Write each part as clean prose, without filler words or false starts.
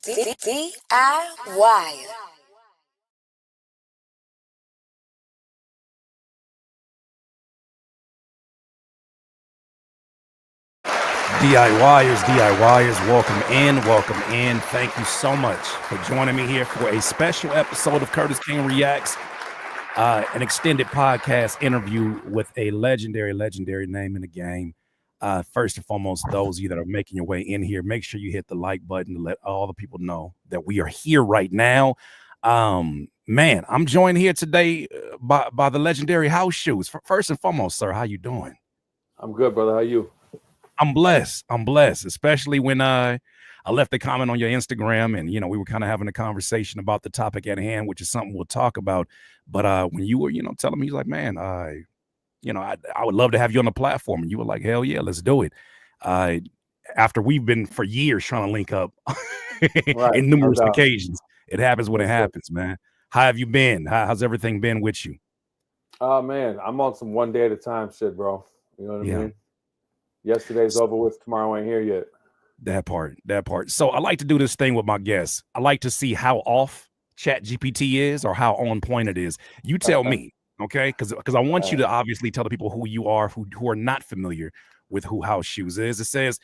DIY. DIYers, welcome in. Thank you so much for joining me here for a special episode of Curtis King Reacts, an extended podcast interview with a legendary name in the game. First and foremost, those of you that are making your way in here, make sure you hit the like button to let all the people know that we are here right now. Man, I'm joined here today by the legendary House Shoes. First and foremost, sir, how you doing? I'm good, brother. How you? I'm blessed, especially when I left a comment on your Instagram and, we were kind of having a conversation about the topic at hand, which is something we'll talk about. But when you were, telling me, he's like, man, I would love to have you on the platform. And you were like, hell yeah, let's do it. After we've been for years trying to link up in numerous occasions, it happens when it happens, man. How have you been? How's everything been with you? Man, I'm on some one day at a time shit, bro. You know what I mean? Yesterday's over with. Tomorrow ain't here yet. That part. So I like to do this thing with my guests. I like to see how off ChatGPT is or how on point it is. You tell me, okay? Because I want you to obviously tell the people who you are, who are not familiar with who House Shoes is. It says,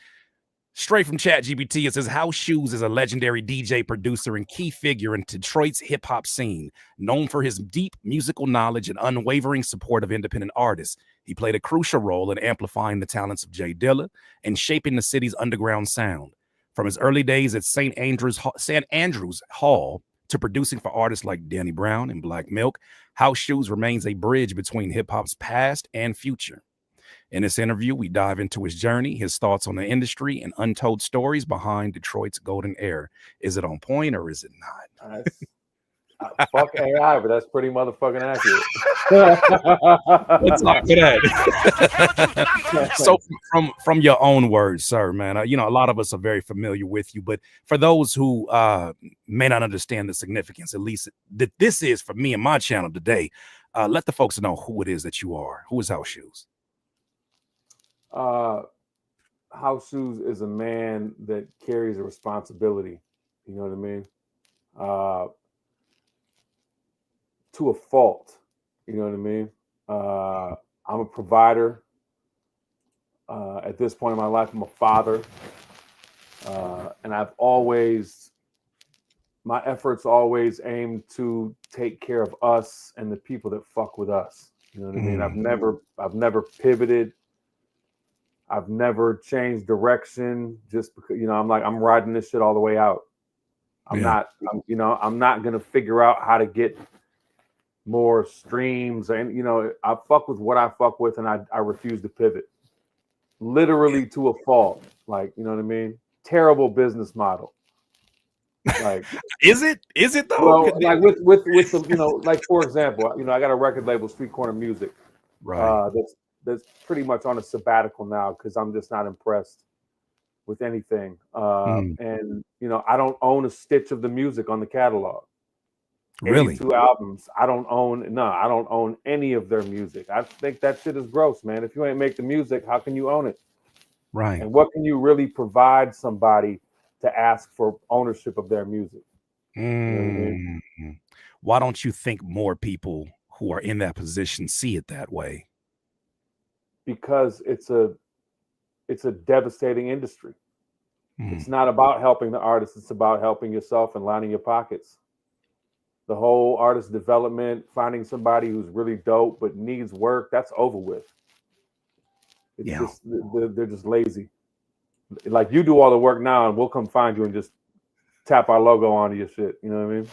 straight from ChatGPT, it says, House Shoes is a legendary DJ, producer, and key figure in Detroit's hip-hop scene, known for his deep musical knowledge and unwavering support of independent artists. He played a crucial role in amplifying the talents of J Dilla and shaping the city's underground sound. From his early days at St. Andrews Hall to producing for artists like Danny Brown and Black Milk, House Shoes remains a bridge between hip-hop's past and future. In this interview, we dive into his journey, his thoughts on the industry, and untold stories behind Detroit's golden era. Is it on point or is it not? Fuck AI, but that's pretty motherfucking accurate. Let's talk to that. So from your own words, sir, man, a lot of us are very familiar with you, but for those who may not understand the significance, at least that this is for me and my channel today, let the folks know who it is that you are. Who is House Shoes? House Shoes is a man that carries a responsibility. You know what I mean? To a fault. You know what I mean? I'm a provider. At this point in my life, I'm a father. And my efforts always aim to take care of us and the people that fuck with us. You know what I mean? I've never pivoted. I've never changed direction just because, I'm riding this shit all the way out. I'm not going to figure out how to get more streams. And, I fuck with what I fuck with and I refuse to pivot. Literally to a fault. Like, you know what I mean? Terrible business model. Like, is it though? Well, like with some, like, for example, I got a record label, Street Corner Music. Right. That's pretty much on a sabbatical now because I'm just not impressed with anything. And, I don't own a stitch of the music on the catalog. Really? 82 albums. I don't own any of their music. I think that shit is gross, man. If you ain't make the music, how can you own it? Right. And what can you really provide somebody to ask for ownership of their music? You know what I mean? Why don't you think more people who are in that position see it that way? Because it's a devastating industry. It's not about helping the artist. It's about helping yourself and lining your pockets. The whole artist development, finding somebody who's really dope but needs work, that's over with. They're just lazy. Like, you do all the work now and we'll come find you and just tap our logo onto your shit. You know what I mean?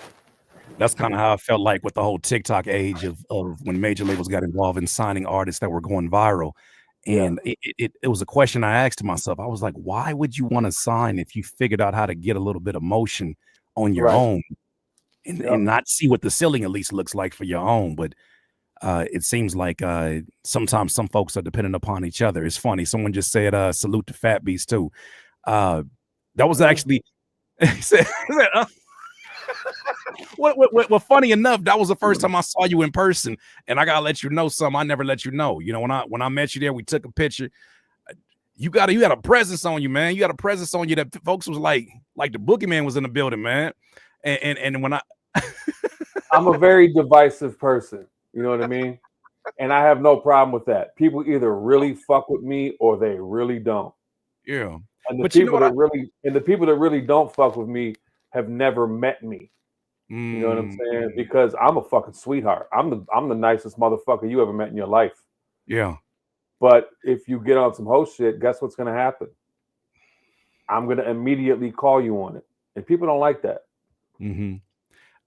That's kind of how I felt like with the whole TikTok age of when major labels got involved in signing artists that were going viral. And it was a question I asked myself. I was like, why would you want to sign if you figured out how to get a little bit of motion on your own and not see what the ceiling at least looks like for your own? But it seems like sometimes some folks are dependent upon each other. It's funny. Someone just said, salute to Fat Beast too. That was actually, well, funny enough, that was the first time I saw you in person, and I gotta let you know something I never let you know. When I met you there, we took a picture. you got a presence on you, man. You got a presence on you that folks was like the boogeyman was in the building, man. And when I'm a very divisive person, you know what I mean? And I have no problem with that. People either really fuck with me or they really don't. yeah. And the But you know people what? that really don't fuck with me have never met me. You know what I'm saying? Because I'm a fucking sweetheart. I'm the nicest motherfucker you ever met in your life. Yeah. But if you get on some host shit, guess what's gonna happen? I'm gonna immediately call you on it. And people don't like that. Mm-hmm.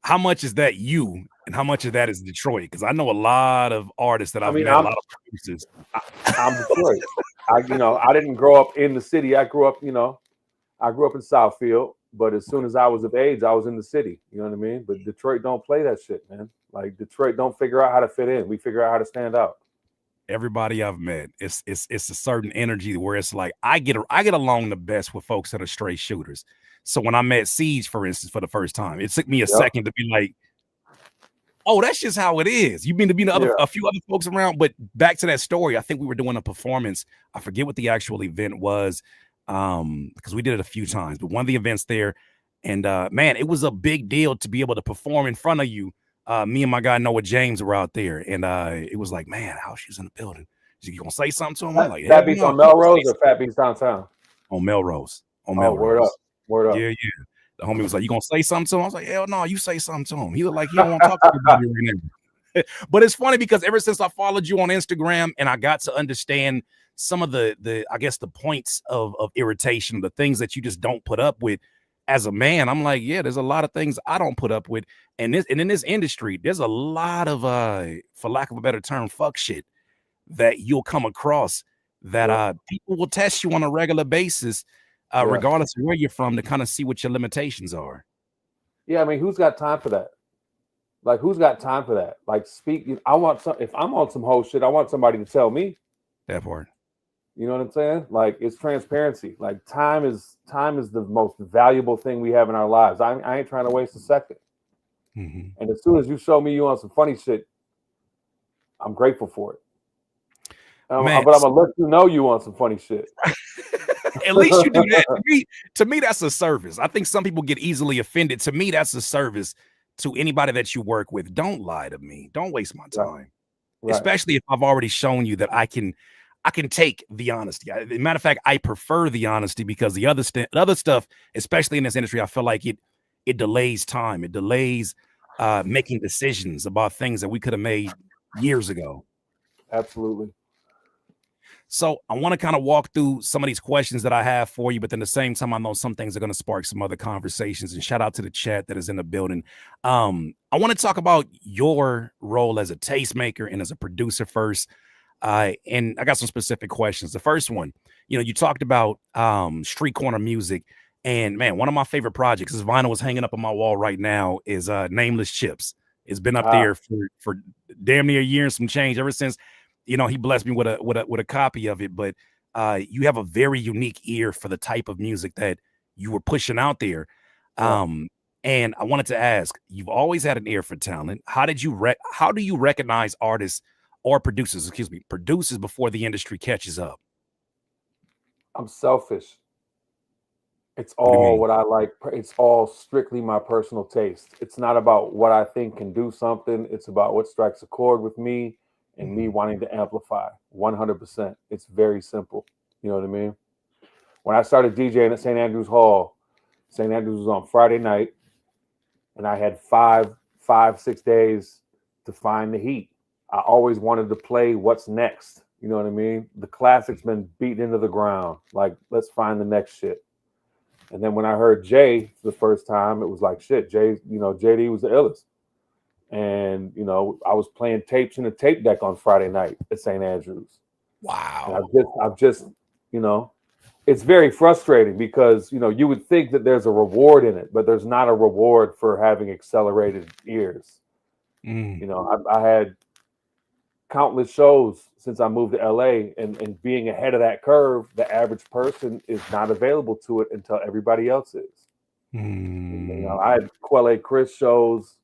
How much is that you and how much of that is Detroit? Because I know a lot of artists that I've met, a lot of producers. I'm Detroit. I didn't grow up in the city. I grew up in Southfield, but as soon as I was of age, I was in the city. You know what I mean? But Detroit don't play that shit, man. Like Detroit don't figure out how to fit in. We figure out how to stand out. Everybody I've met, it's a certain energy where it's like I get along the best with folks that are straight shooters. So when I met Siege, for instance, for the first time, it took me a second to be like, oh, that's just how it is. You've been to be a few other folks around, but back to that story. I think we were doing a performance. I forget what the actual event was, because we did it a few times. But one of the events there, and man, it was a big deal to be able to perform in front of you. Me and my guy Noah James were out there, and it was like, man, how she's in the building. You gonna say something to him? I'm like, Fat Beats on Melrose or Fat Beats downtown? On Melrose. On Melrose. Word up. Word up. Yeah. The homie was like, you gonna say something to him? I was like, hell no, you say something to him. He looked like he don't want to talk to anybody right now. But it's funny because ever since I followed you on Instagram and I got to understand some of the I guess the points of irritation, the things that you just don't put up with as a man, I'm like, yeah, there's a lot of things I don't put up with. And in this industry, there's a lot of for lack of a better term, fuck shit that you'll come across that people will test you on a regular basis. Regardless of where you're from, to kind of see what your limitations are. Yeah, I mean, who's got time for that? Like, who's got time for that? Like, if I'm on some whole shit, I want somebody to tell me. That part. You know what I'm saying? Like, it's transparency. Like, time is the most valuable thing we have in our lives. I ain't trying to waste a second. Mm-hmm. And as soon as you show me you on some funny shit, I'm grateful for it. But I'm gonna let you know you on some funny shit. At least you do that. To me, that's a service. I think some people get easily offended. To me, that's a service to anybody that you work with. Don't lie to me. Don't waste my time. Right. Especially if I've already shown you that I can take the honesty. As a matter of fact, I prefer the honesty because the other stuff, especially in this industry, I feel like it delays time. It delays making decisions about things that we could have made years ago. Absolutely. So I want to kind of walk through some of these questions that I have for you, but then at the same time, I know some things are going to spark some other conversations. And shout out to the chat that is in the building. I want to talk about your role as a tastemaker and as a producer first. And I got some specific questions. The first one, you talked about street corner music. And man, one of my favorite projects, this vinyl is hanging up on my wall right now, is Nameless Chips. It's been up there for damn near a year and some change ever since. He blessed me with a copy of it, but you have a very unique ear for the type of music that you were pushing out there. And I wanted to ask, you've always had an ear for talent. How do you recognize artists or producers before the industry catches up? I'm selfish. It's all what I like. It's all strictly my personal taste. It's not about what I think can do something. It's about what strikes a chord with me and me wanting to amplify 100%. It's very simple. You know what I mean? When I started DJing at St. Andrews Hall, St. Andrews was on Friday night, and I had 6 days to find the heat. I always wanted to play what's next. You know what I mean? The classics been beaten into the ground. Like, let's find the next shit. And then when I heard Jay for the first time, it was like, shit, JD was the illest. And, I was playing tapes in a tape deck on Friday night at St. Andrews. Wow. And I've just, it's very frustrating because, you would think that there's a reward in it, but there's not a reward for having accelerated ears. I had countless shows since I moved to LA, and being ahead of that curve, the average person is not available to it until everybody else is. I had Quelle Chris shows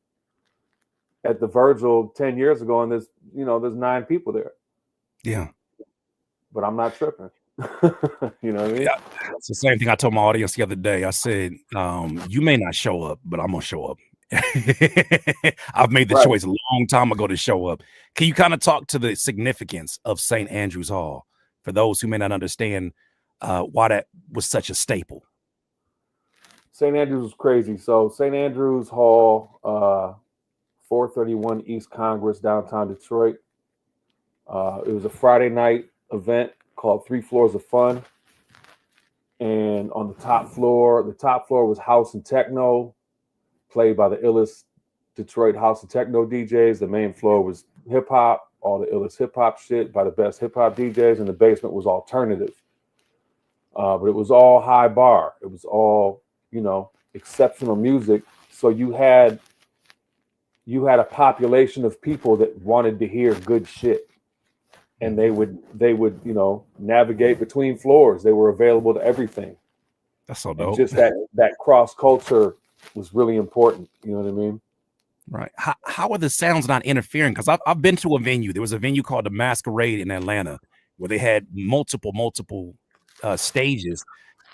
at the Virgil 10 years ago, and there's 9 people there. Yeah. But I'm not tripping. You know what I mean? Yeah, it's the same thing I told my audience the other day. I said, you may not show up, but I'm gonna show up. I've made the Right. choice a long time ago to show up. Can you kind of talk to the significance of St. Andrew's Hall for those who may not understand why that was such a staple? St. Andrews was crazy. So St. Andrews Hall, 431 East Congress, downtown Detroit. It was a Friday night event called Three Floors of Fun. And on the top floor was house and techno, played by the illest Detroit house and techno DJs. The main floor was hip hop, all the illest hip hop shit by the best hip hop DJs, and the basement was alternative. But it was all high bar. It was all, exceptional music. So you had a population of people that wanted to hear good shit. And they would, navigate between floors. They were available to everything. That's so dope. And just that cross culture was really important. You know what I mean? Right. How are the sounds not interfering? Because I've been to a venue. There was a venue called the Masquerade in Atlanta where they had multiple stages,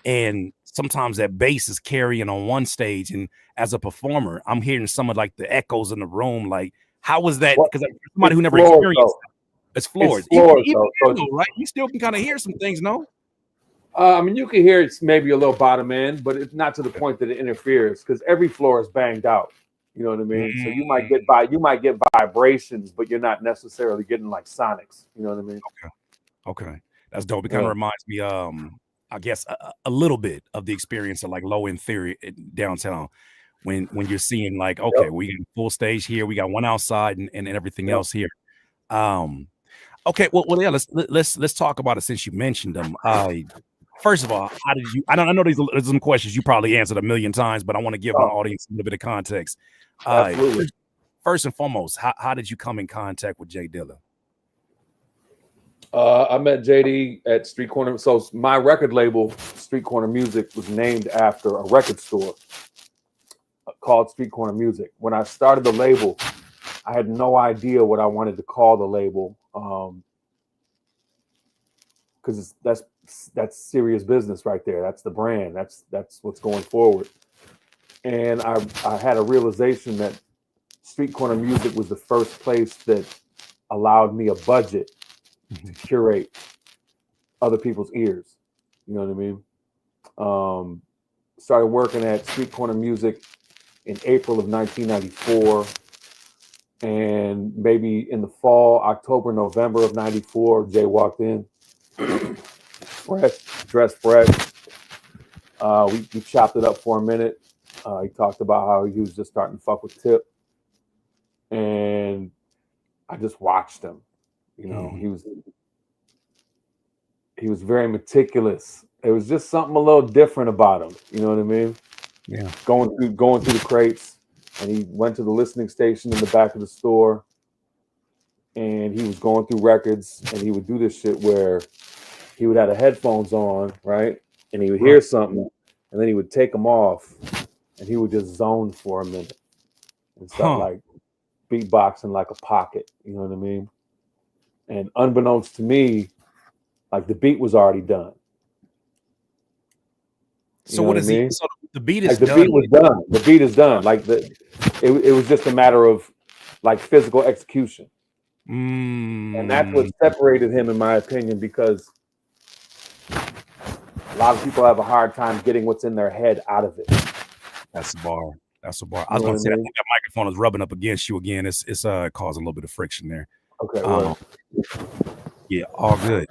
and sometimes that bass is carrying on one stage, and as a performer, I'm hearing some of like the echoes in the room. Like, how was that? Because somebody who never experienced it's floors. Even though, right? You still can kind of hear some things, no? I mean, you can hear it's maybe a little bottom end, but it's not to the point that it interferes because every floor is banged out. You know what I mean? So you might get vibrations, but you're not necessarily getting like sonics. You know what I mean? Okay. That's dope. It kind of reminds me, I guess, a little bit of the experience of like Low End Theory downtown when you're seeing like, okay, we got a full stage here, we got one outside and everything else here. Okay, well, yeah, let's talk about it since you mentioned them. First of all, how did you? I know there's some questions you probably answered a million times, but I want to give my audience a little bit of context. Absolutely. First and foremost, how did you come in contact with J Dilla? I met JD at Street Corner. So my record label, Street Corner Music, was named after a record store called Street Corner Music. When I started the label, I had no idea what I wanted to call the label, because that's serious business right there. That's the brand. That's what's going forward. And I had a realization that Street Corner Music was the first place that allowed me a budget to curate other people's ears. You know what I mean? Started working at Street Corner Music in April of 1994. And maybe in the fall, October, November of 94, Jay walked in, dressed fresh. We chopped it up for a minute. He talked about how he was just starting to fuck with Tip. And I just watched him. You know, he was very meticulous. It was just something a little different about him. You know what I mean? Yeah. Going through the crates, and he went to the listening station in the back of the store, and he was going through records, and he would do this shit where he would have the headphones on, right? And he would hear something, and then he would take them off, and he would just zone for a minute and start like beatboxing like a pocket. You know what I mean? And unbeknownst to me, like the beat was already done. So what is he? So the beat is done. The beat was done. The beat is done. Like it was just a matter of like physical execution. And that's what separated him, in my opinion, because a lot of people have a hard time getting what's in their head out of it. That's the bar. That's the bar. I was going to say, I think that microphone is rubbing up against you again. It's causing a little bit of friction there. Okay. Yeah, all good.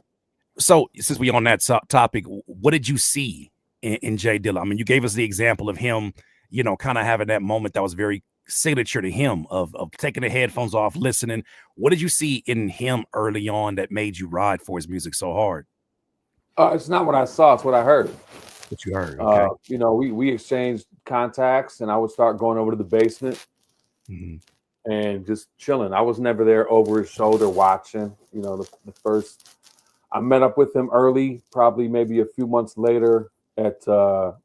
So since we on that topic, what did you see in J Dilla? I mean, you gave us the example of him, you know, kind of having that moment that was very signature to him of taking the headphones off, listening. What did you see in him early on that made you ride for his music so hard? It's not what I saw, it's what I heard. What you heard, okay. You know, we exchanged contacts, and I would start going over to the basement and just chilling. I was never there over his shoulder watching. You know, the first, I met up with him early, probably maybe a few months later at RJ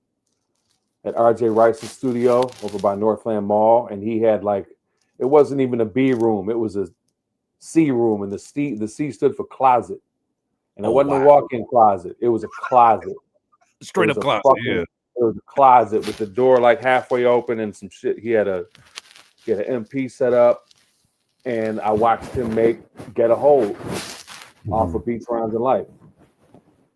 Rice's studio over by Northland Mall, and he had like, it wasn't even a B room, it was a C room, and the C stood for closet. And it wasn't a walk-in closet. It was a closet. Straight up closet, yeah. It was a closet with the door like halfway open and some shit. He had an MP set up, and I watched him get a hold off of Beats, Rhymes, and Life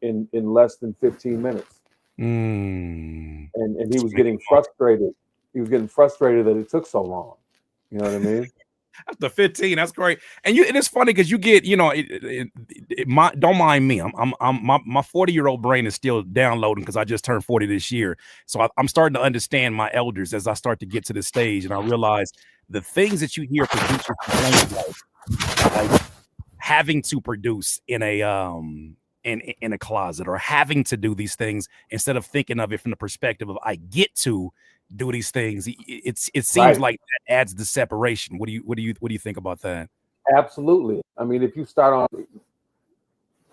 in less than 15 minutes. And he was getting frustrated. He was getting frustrated that it took so long. You know what I mean? After 15, that's great. And it's funny because you get, you know, don't mind me. My 40-year-old brain is still downloading because I just turned 40 this year. So I'm starting to understand my elders as I start to get to this stage, and I realize the things that you hear producers complain about, like having to produce in a closet or having to do these things instead of thinking of it from the perspective of I get to do these things. It seems like that adds the separation. What do you think about that? Absolutely. I mean, if you start on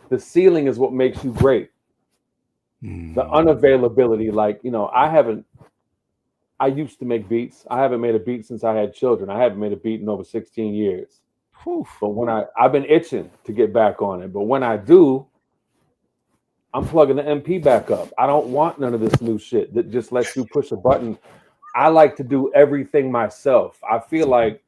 the ceiling is what makes you great. The unavailability, like, you know, I used to make beats. I haven't made a beat since I had children. I haven't made a beat in over 16 years. But when I've been itching to get back on it. But when I do, I'm plugging the MP back up. I don't want none of this new shit that just lets you push a button. I like to do everything myself. I feel like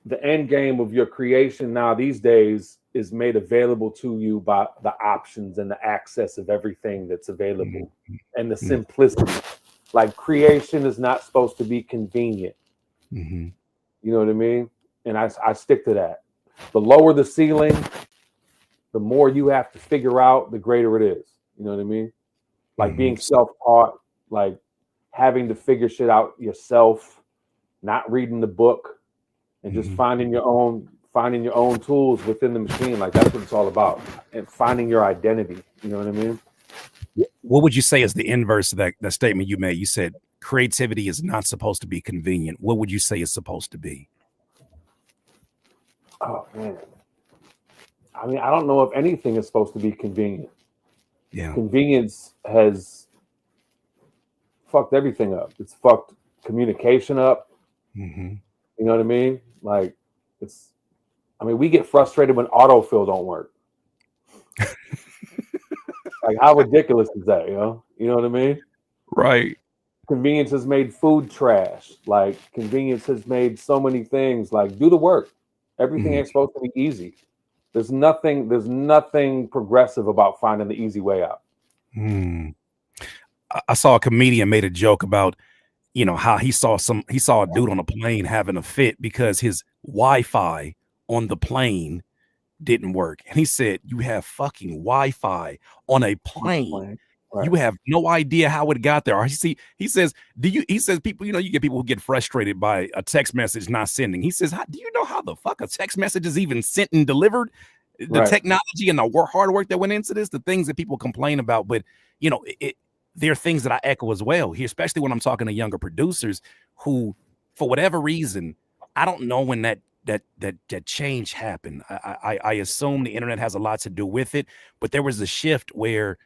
the end game of your creation now these days is made available to you by the options and the access of everything that's available and the simplicity. Like creation is not supposed to be convenient. You know what I mean? And I stick to that. The lower the ceiling, the more you have to figure out, the greater it is. You know what I mean? Like being self-taught, like having to figure shit out yourself, not reading the book, and just finding your own tools within the machine. Like that's what it's all about. And finding your identity. You know what I mean? What would you say is the inverse of that statement you made? You said creativity is not supposed to be convenient. What would you say it's supposed to be? Oh man. I mean, I don't know if anything is supposed to be convenient. Yeah. Convenience has fucked everything up. It's fucked communication up. You know what I mean? Like we get frustrated when autofill don't work. Like how ridiculous is that, you know? You know what I mean? Right. Convenience has made food trash. Like convenience has made so many things. Like do the work. Everything ain't supposed to be easy. There's nothing progressive about finding the easy way out. I saw a comedian made a joke about, you know, how he saw a dude on a plane having a fit because his Wi-Fi on the plane didn't work. And he said, you have fucking Wi-Fi on a plane. Right. You have no idea how it got there. Or he says, people, you know, you get people who get frustrated by a text message not sending. He says, do you know how the fuck a text message is even sent and delivered? The technology and the hard work that went into this, the things that people complain about. But, you know, there are things that I echo as well here, especially when I'm talking to younger producers who, for whatever reason, I don't know when that change happened. I assume the internet has a lot to do with it, but there was a shift where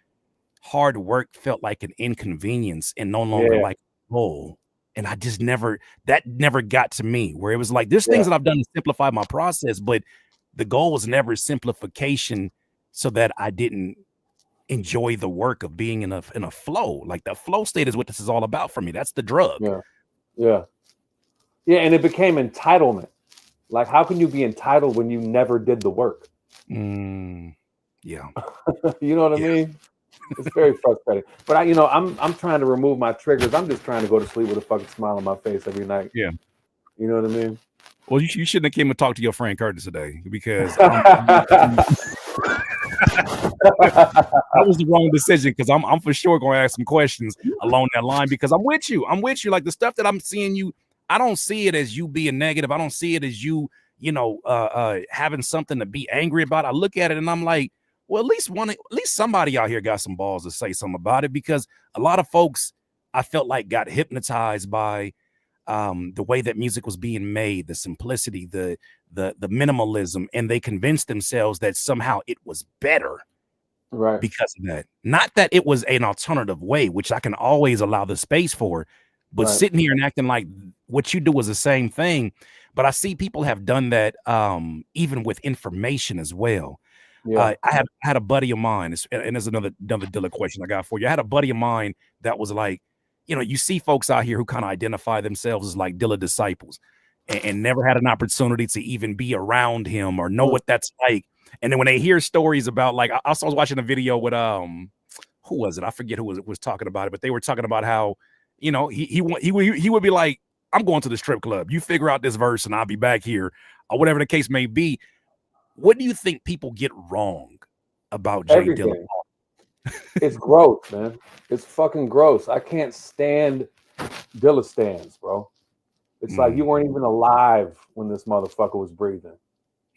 hard work felt like an inconvenience and no longer like a goal. And I just never got to me, where it was like there's things that I've done to simplify my process, but the goal was never simplification so that I didn't enjoy the work of being in a flow. Like the flow state is what this is all about for me. That's the drug. Yeah. And it became entitlement. Like, how can you be entitled when you never did the work? Yeah. You know what I mean? It's very frustrating. But I'm trying to remove my triggers. I'm just trying to go to sleep with a fucking smile on my face every night. Yeah. You know what I mean? Well, you shouldn't have came and talked to your friend Curtis today because that was the wrong decision, because I'm for sure going to ask some questions along that line, because I'm with you. Like the stuff that I'm seeing you, I don't see it as you being negative. I don't see it as you having something to be angry about. I look at it and I'm like, well, at least somebody out here got some balls to say something about it, because a lot of folks I felt like got hypnotized by the way that music was being made, the simplicity, the minimalism, and they convinced themselves that somehow it was better because of that. Not that it was an alternative way, which I can always allow the space for, but sitting here and acting like what you do was the same thing. But I see people have done that even with information as well. Yeah. I had a buddy of mine, and there's another Dilla question I got for you. I had a buddy of mine that was like, you see folks out here who kind of identify themselves as like Dilla disciples, and never had an opportunity to even be around him or know what that's like. And then when they hear stories about, like, I was watching a video with who was it? I forget who was talking about it, but they were talking about how, he would be like, I'm going to the strip club. You figure out this verse, and I'll be back here, or whatever the case may be. What do you think people get wrong about J Dilla? It's gross, man. It's fucking gross. I can't stand Dilla stands, bro. It's like you weren't even alive when this motherfucker was breathing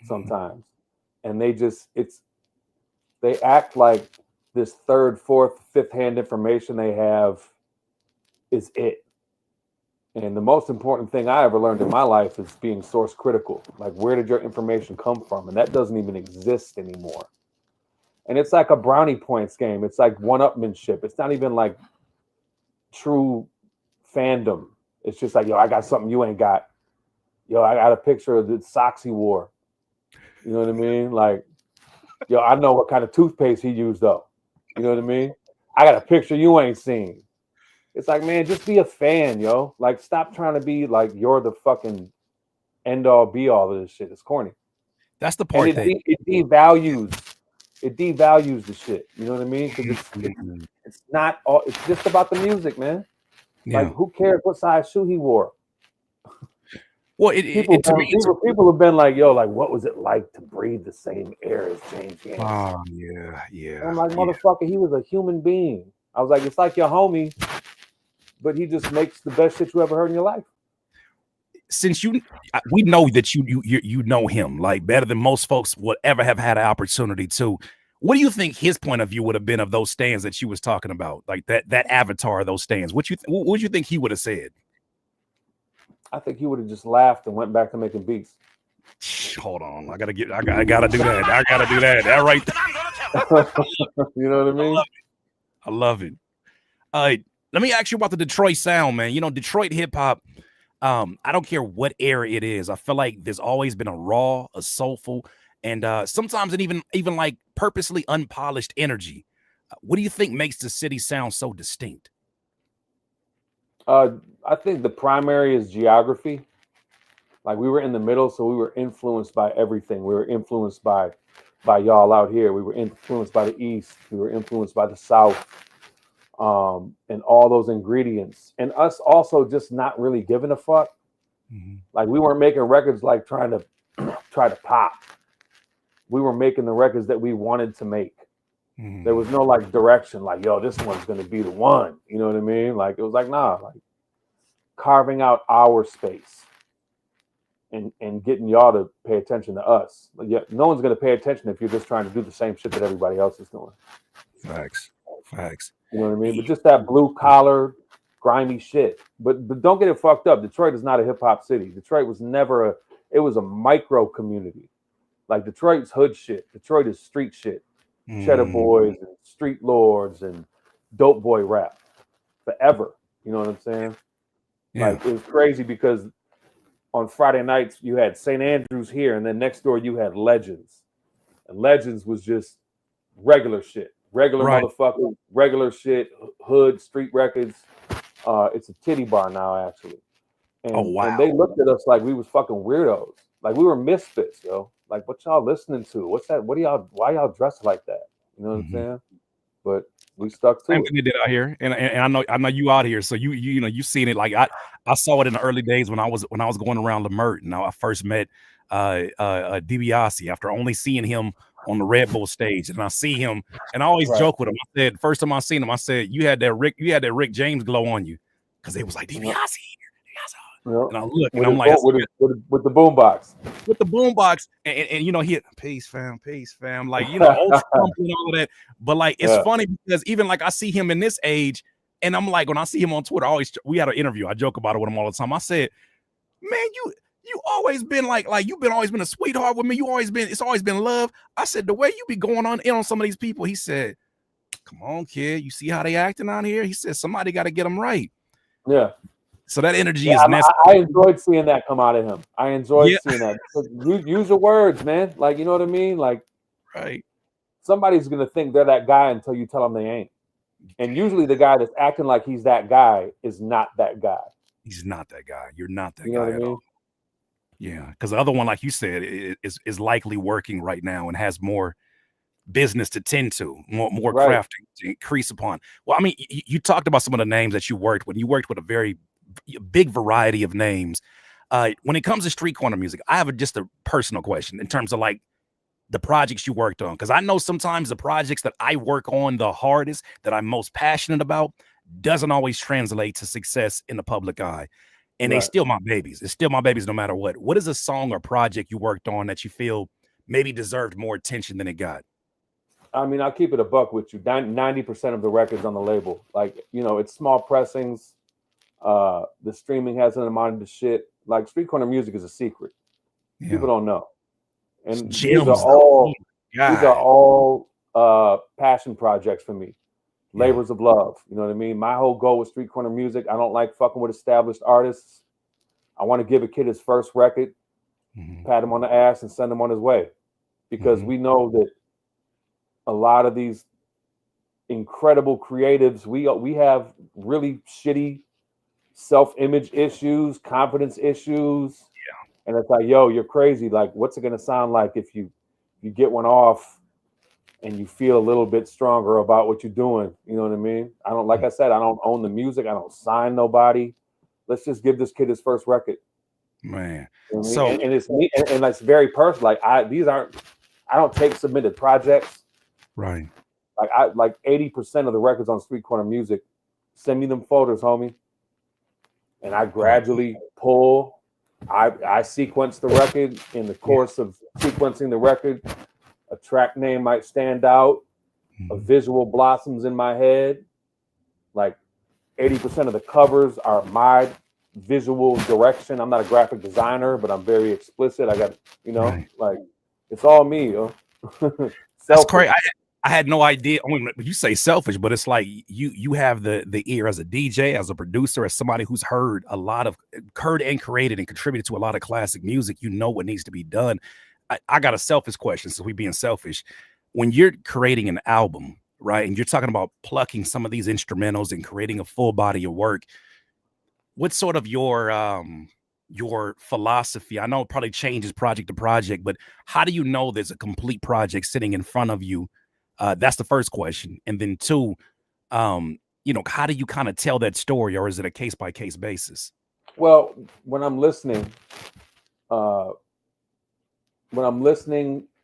sometimes. And they act like this third, fourth, fifth hand information they have is it. And the most important thing I ever learned in my life is being source critical. Like, where did your information come from? And that doesn't even exist anymore. And it's like a brownie points game. It's like one-upmanship. It's not even like true fandom. It's just like, yo, I got something you ain't got. Yo, I got a picture of the socks he wore. You know what I mean? Like, yo, I know what kind of toothpaste he used though. You know what I mean? I got a picture you ain't seen. It's like, man, just be a fan, yo. Like, stop trying to be like you're the fucking end all be all of this shit. It's corny. That's the part that it devalues the shit. You know what I mean? Because it's not all. It's just about the music, man. Yeah. Like, who cares what size shoe he wore? Well, people have been like, yo, like, what was it like to breathe the same air as James James? Oh, yeah. And I'm like, motherfucker, he was a human being. I was like, it's like your homie, but he just makes the best shit you ever heard in your life. Since we know that you know him like better than most folks would ever have had an opportunity to. What do you think his point of view would have been of those stands that you was talking about, like that avatar of those stands? What you think he would have said? I think he would have just laughed and went back to making beats. Hold on, I gotta do that. I gotta do that. That right there. You know what I mean? I love it. Let me ask you about the Detroit sound, man. Detroit hip hop. I don't care what era it is. I feel like there's always been a raw, a soulful, and sometimes an even like purposely unpolished energy. What do you think makes the city sound so distinct? I think the primary is geography. Like, we were in the middle, so we were influenced by everything. We were influenced by y'all out here. We were influenced by the East. We were influenced by the South. And all those ingredients, and us also just not really giving a fuck. Like, we weren't making records like trying to pop. We were making the records that we wanted to make. There was no like direction, like, yo, this one's gonna be the one. You know what I mean? Like, it was like, nah, like carving out our space and getting y'all to pay attention to us. Like, yeah, no one's gonna pay attention if you're just trying to do the same shit that everybody else is doing. Facts. You know what I mean? But just that blue collar, grimy shit. But don't get it fucked up. Detroit is not a hip hop city. Detroit was never it was a micro community. Like, Detroit's hood shit. Detroit is street shit. Cheddar Boys and Street Lords and Dope Boy rap forever. You know what I'm saying? Yeah. Like, it was crazy because on Friday nights you had St. Andrews here, and then next door you had Legends. And Legends was just regular shit. Regular motherfucker, regular shit, hood, street records. It's a titty bar now, actually. And, and they looked at us like we was fucking weirdos. Like, we were misfits, yo. Like, what y'all listening to? What's that? Why y'all dressed like that? You know what I'm saying? But we stuck to it. They did out here, and I know you out here, so you seen it. Like, I saw it in the early days when I was going around Lemert, and I first met DiBiase after only seeing him on the Red Bull stage, and I see him, and I always joke with him. I said, first time I seen him, I said, you had that Rick James glow on you, because it was like DiBiase here. And I look, and I'm like, with the boombox, and he peace fam, like, old Trump and all of that. But like, it's funny because even like I see him in this age, and I'm like, when I see him on Twitter, we had an interview. I joke about it with him all the time. I said, man, you always been like you've always been a sweetheart with me. It's always been love. I said, the way you be going on some of these people, he said, come on, kid, you see how they acting out here? He said, somebody got to get them right. Yeah. So that energy is necessary. I enjoyed seeing that come out of him. I enjoyed seeing that. Use your words, man. Like, you know what I mean? Like, right. somebody's gonna think they're that guy until you tell them they ain't. And usually the guy that's acting like he's that guy is not that guy. He's not that guy. You're not that You know guy what I at mean? all. Yeah, because the other one, like you said, is likely working right now and has more business to tend to, more Right. crafting to increase upon. Well, I mean, you talked about some of the names that you worked with. You worked with a very big variety of names. When it comes to street corner music, I have just a personal question in terms of like the projects you worked on, because I know sometimes the projects that I work on the hardest, that I'm most passionate about, doesn't always translate to success in the public eye. And they still my babies. It's still my babies no matter what. What is a song or project you worked on that you feel maybe deserved more attention than it got? I mean, I'll keep it a buck with you. 90% of the records on the label, like, you know, it's small pressings. The streaming hasn't amounted to shit. Like, street corner music is a secret. Yeah. People don't know. And Gems, these are all passion projects for me. Labors of love. You know what I mean? My whole goal with street corner music, I don't like fucking with established artists. I want to give a kid his first record, pat him on the ass, and send him on his way. Because we know that a lot of these incredible creatives, we have really shitty self-image issues, confidence issues. And it's like, yo, you're crazy. Like, what's it gonna sound like if you get one off and you feel a little bit stronger about what you're doing? You know what I mean? I don't, like I said, I don't own the music. I don't sign nobody. Let's just give this kid his first record. Man. You know So and it's me, and it's very personal. Like, I don't take submitted projects. Right. Like 80% of the records on street corner music, send me them photos, homie. And I gradually pull. I sequence the record. In the course of sequencing the record, a track name might stand out. A visual blossoms in my head. Like 80% of the covers are my visual direction. I'm not a graphic designer, but I'm very explicit. I got, you know, like, it's all me, yo. That's crazy. I had no idea. I mean, you say selfish, but it's like you have the ear as a DJ, as a producer, as somebody who's heard and created and contributed to a lot of classic music. You know what needs to be done. I got a selfish question, so we being selfish. When you're creating an album, right, and you're talking about plucking some of these instrumentals and creating a full body of work, what's sort of your philosophy? I know it probably changes project to project, but how do you know there's a complete project sitting in front of you? That's the first question. And then two, you know, how do you kind of tell that story, or is it a case by case basis? Well, when I'm listening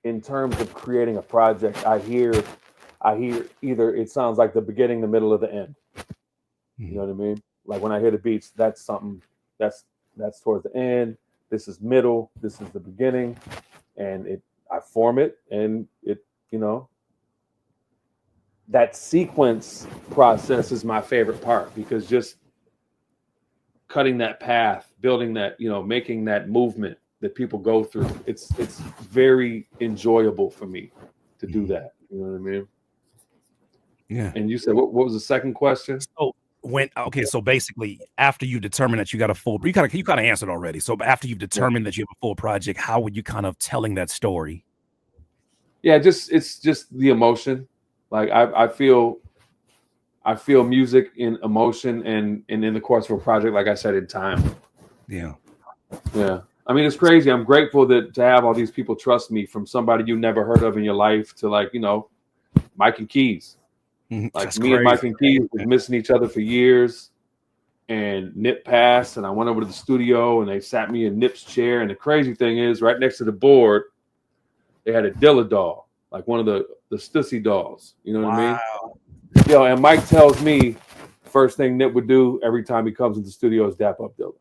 in terms of creating a project, I hear either it sounds like the beginning, the middle, or the end. You know what I mean? Like, when I hear the beats, that's something that's towards the end. This is middle. This is the beginning, and I form it, and it, you know, that sequence process is my favorite part, because just cutting that path, building that, you know, making that movement that people go through, it's very enjoyable for me to do that. You know what I mean? Yeah. And you said, what was the second question? So basically, after you determine that you got a full, you kind of answered already. So after you've determined that you have a full project, how would you kind of telling that story? Yeah, it's just the emotion. Like, I feel music in emotion, and in the course of a project, like I said, in time. Yeah. I mean, it's crazy. I'm grateful to have all these people trust me, from somebody you never heard of in your life to, like, you know, Mike and Keys. Like, that's me crazy. and Mike and Keys was missing each other for years, and Nip passed, and I went over to the studio, and they sat me in Nip's chair. And the crazy thing is, right next to the board, they had a Dilla doll, like one of the Stussy dolls. You know what I mean? Yo, and Mike tells me first thing Nip would do every time he comes into the studio is dap up Dilla.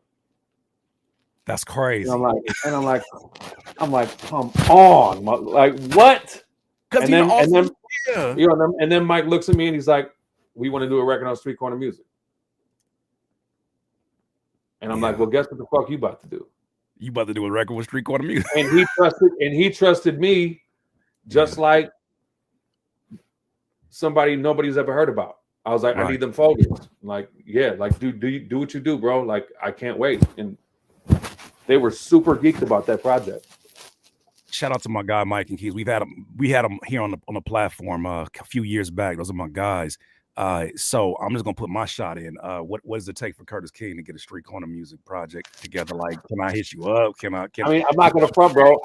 That's crazy. And I'm like, come on, like, what? And then Mike looks at me and he's like, we want to do a record on street corner music. And I'm like, well, guess what the fuck you about to do? You about to do a record with street corner music? And he trusted me, just like somebody nobody's ever heard about. I was like, I need them folders. I'm like, yeah, like, do what you do, bro. Like, I can't wait. And they were super geeked about that project. shout out to my guy Mike and Keys. We had him here on the platform a few years back. Those are my guys. So I'm just gonna put my shot in. What does it take for Curtis King to get a Street Corner music project together? Like, can I hit you up? I mean, I'm not gonna front, bro.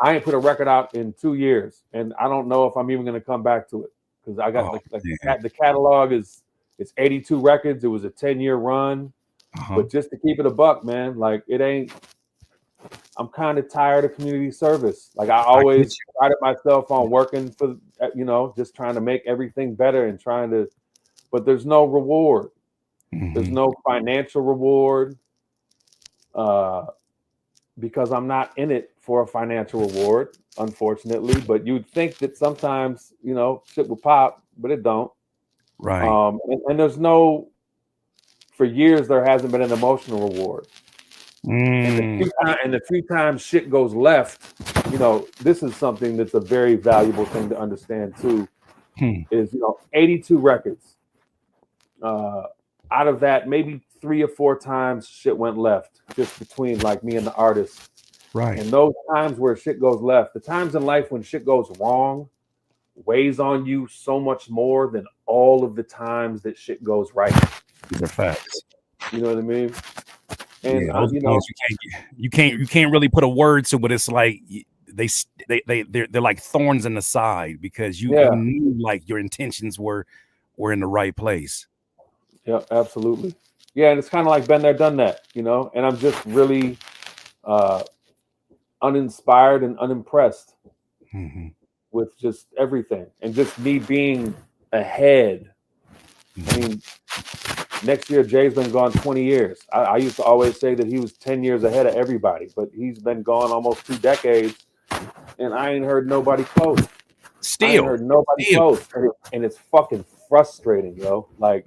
I ain't put a record out in 2 years, and I don't know if I'm even gonna come back to it because I got the catalog it's 82 records. It was a 10-year run, but just to keep it a buck, man, like it ain't. I'm kind of tired of community service. Like I always prided myself on working for, just trying to make everything better and trying to. But there's no reward. There's no financial reward because I'm not in it for a financial reward, unfortunately. But you'd think that sometimes, shit will pop, but it don't. Right. And there's no, for years, there hasn't been an emotional reward. And the few times shit goes left, this is something that's a very valuable thing to understand too, is, 82 records. Out of that, maybe 3 or 4 times shit went left just between like me and the artist. Right. And those times where shit goes left, the times in life when shit goes wrong weighs on you so much more than all of the times that shit goes right. These are facts. You know what I mean? And you can't really put a word to, but it's like they're like thorns in the side because you knew like your intentions were in the right place. Yeah, absolutely. Yeah, and it's kind of like been there, done that, and I'm just really uninspired and unimpressed with just everything and just me being ahead. I mean, next year, Jay's been gone 20 years. I used to always say that he was 10 years ahead of everybody, but he's been gone almost 2 decades, and I ain't heard nobody close. Close, and it's fucking frustrating, yo. Like,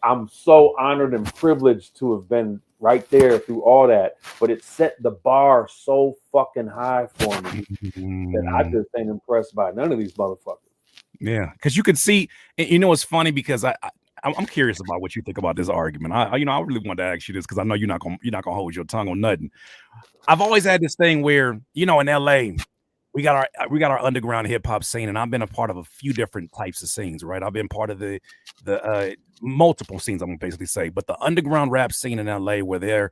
I'm so honored and privileged to have been right there through all that, but it set the bar so fucking high for me that I just ain't impressed by none of these motherfuckers. Yeah, because you could see, it's funny because I'm curious about what you think about this argument. I really wanted to ask you this because I know you're not gonna hold your tongue on nothing. I've always had this thing where, in LA, we got our underground hip hop scene, and I've been a part of a few different types of scenes, right? I've been part of the multiple scenes, I'm gonna basically say, but the underground rap scene in LA where they're,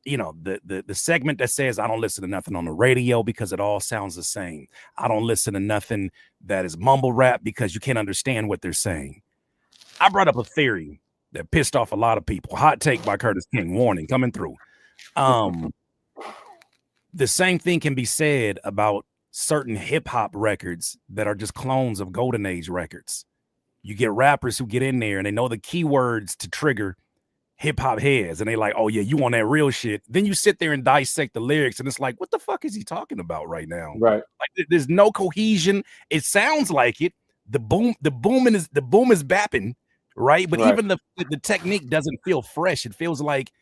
the segment that says I don't listen to nothing on the radio because it all sounds the same. I don't listen to nothing that is mumble rap because you can't understand what they're saying. I brought up a theory that pissed off a lot of people. Hot take by Curtis King. Warning coming through. The same thing can be said about certain hip hop records that are just clones of golden age records. You get rappers who get in there and they know the keywords to trigger hip hop heads, and they like, oh yeah, you want that real shit. Then you sit there and dissect the lyrics, and it's like, what the fuck is he talking about right now? Right. Like, there's no cohesion. It sounds like it. The boom is bapping, right? But even the technique doesn't feel fresh. It feels like,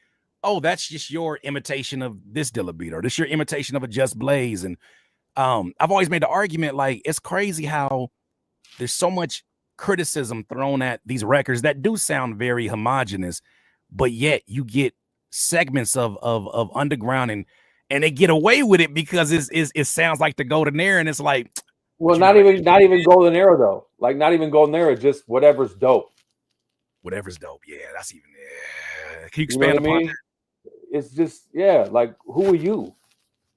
oh, that's just your imitation of this Dilla beat, or this your imitation of a Just Blaze. And I've always made the argument, like, it's crazy how there's so much criticism thrown at these records that do sound very homogenous, but yet you get segments of underground and they get away with it because it sounds like the golden era, and it's like, well, not even golden era though. Like, not even golden era, just whatever's dope. Whatever's dope. Yeah, that's even. Yeah. Can you expand upon that? It's just, like, who are you?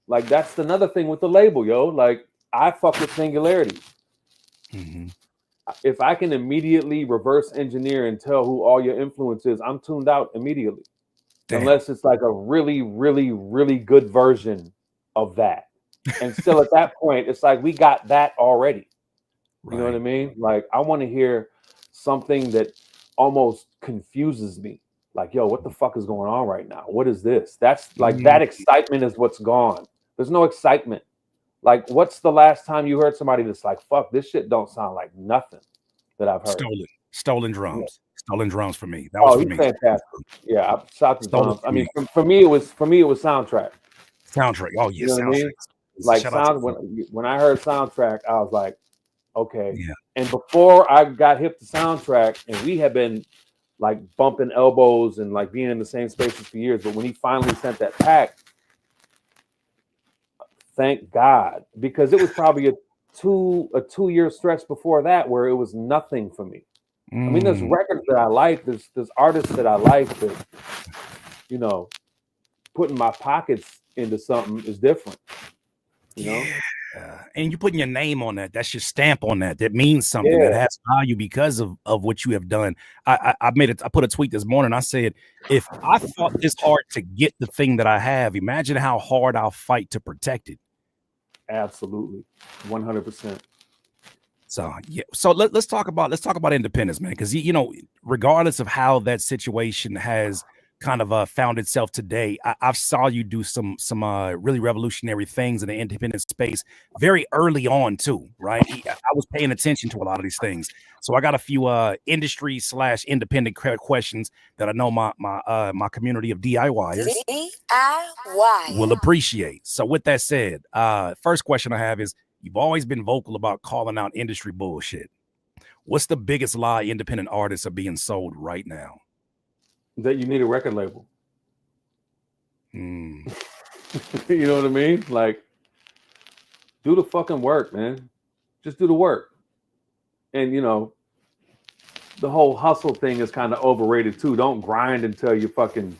Like, that's another thing with the label, yo. Like, I fuck with singularity. If I can immediately reverse engineer and tell who all your influence is, I'm tuned out immediately. Damn. Unless it's like a really, really, really good version of that. And still at that point, it's like, we got that already. You know what I mean? Like, I want to hear something that almost confuses me. Like, yo, what the fuck is going on right now? What is this? That's like, that excitement is what's gone. There's no excitement. Like, what's the last time you heard somebody that's like, fuck, this shit don't sound like nothing that I've heard? Stolen drums. Stolen drums for me. That was for me. Fantastic. Yeah, I shot the drums. I mean, for me it was Soundtrack. Soundtrack. Oh yeah, you know Soundtrack. Like, when I heard Soundtrack, I was like, okay. Yeah. And before I got hip to Soundtrack, and we had been like bumping elbows and like being in the same spaces for years, but when he finally sent that pack, thank God, because it was probably a 2-year stretch before that where it was nothing for me. I mean, there's records that I like, there's artists that I like, that, you know, putting my pockets into something is different. You know? And you putting your name on that. That's your stamp on that. That means something. That has value because of what you have done. I put a tweet this morning. I said, if I fought this hard to get the thing that I have, imagine how hard I'll fight to protect it. Absolutely. 100%. So yeah. So let's talk about independence, man. Because you know, regardless of how that situation has kind of found itself today, I saw you do some really revolutionary things in the independent space very early on too, right? I was paying attention to a lot of these things. So I got a few industry/independent questions that I know my community of DIYers will appreciate. So with that said, first question I have is, you've always been vocal about calling out industry bullshit. What's the biggest lie independent artists are being sold right now? That you need a record label. You know what I mean? Like, do the fucking work, man. Just do the work. And, you know, the whole hustle thing is kind of overrated too. Don't grind until you're fucking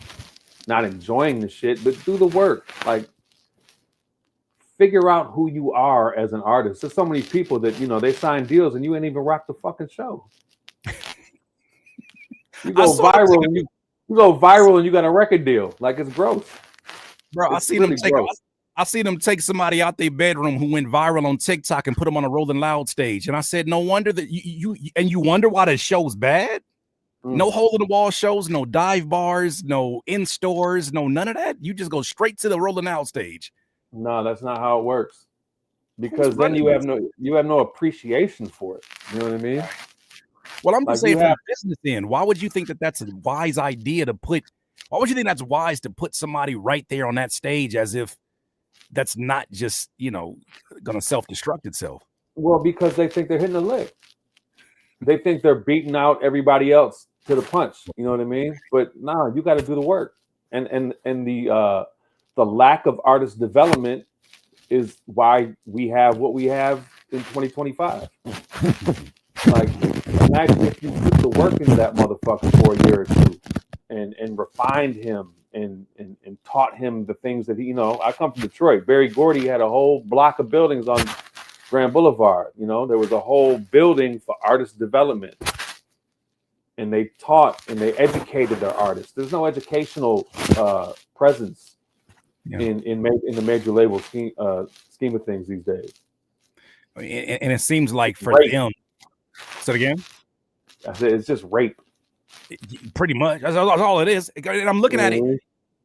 not enjoying the shit, but do the work. Like, figure out who you are as an artist. There's so many people that, you know, they sign deals and you ain't even rock the fucking show. You go viral and you go viral and you got a record deal. Like, it's gross. Bro, I see them take somebody out their bedroom who went viral on TikTok and put them on a Rolling Loud stage. And I said, no wonder that you wonder why the show's bad? No hole in the wall shows, no dive bars, no in stores, no none of that. You just go straight to the Rolling Loud stage. No, that's not how it works. Because then you have no appreciation for it. You know what I mean? Well, I'm just saying, from a business end, why would you think that that's a wise idea to put? Why would you think that's wise to put somebody right there on that stage as if that's not just, you know, going to self-destruct itself? Well, because they think they're hitting a lick. They think they're beating out everybody else to the punch. You know what I mean? But nah, you got to do the work. And the lack of artist development is why we have what we have in 2025. Like, imagine if you put the work into that motherfucker for a year or two and refined him and taught him the things that he, you know, I come from Detroit. Barry Gordy had a whole block of buildings on Grand Boulevard. You know, there was a whole building for artist development. And they taught and they educated their artists. There's no educational presence in the major label scheme of things these days. And it seems like for them, say it again. I said it's just rape. Pretty much. That's all it is. And I'm looking at it,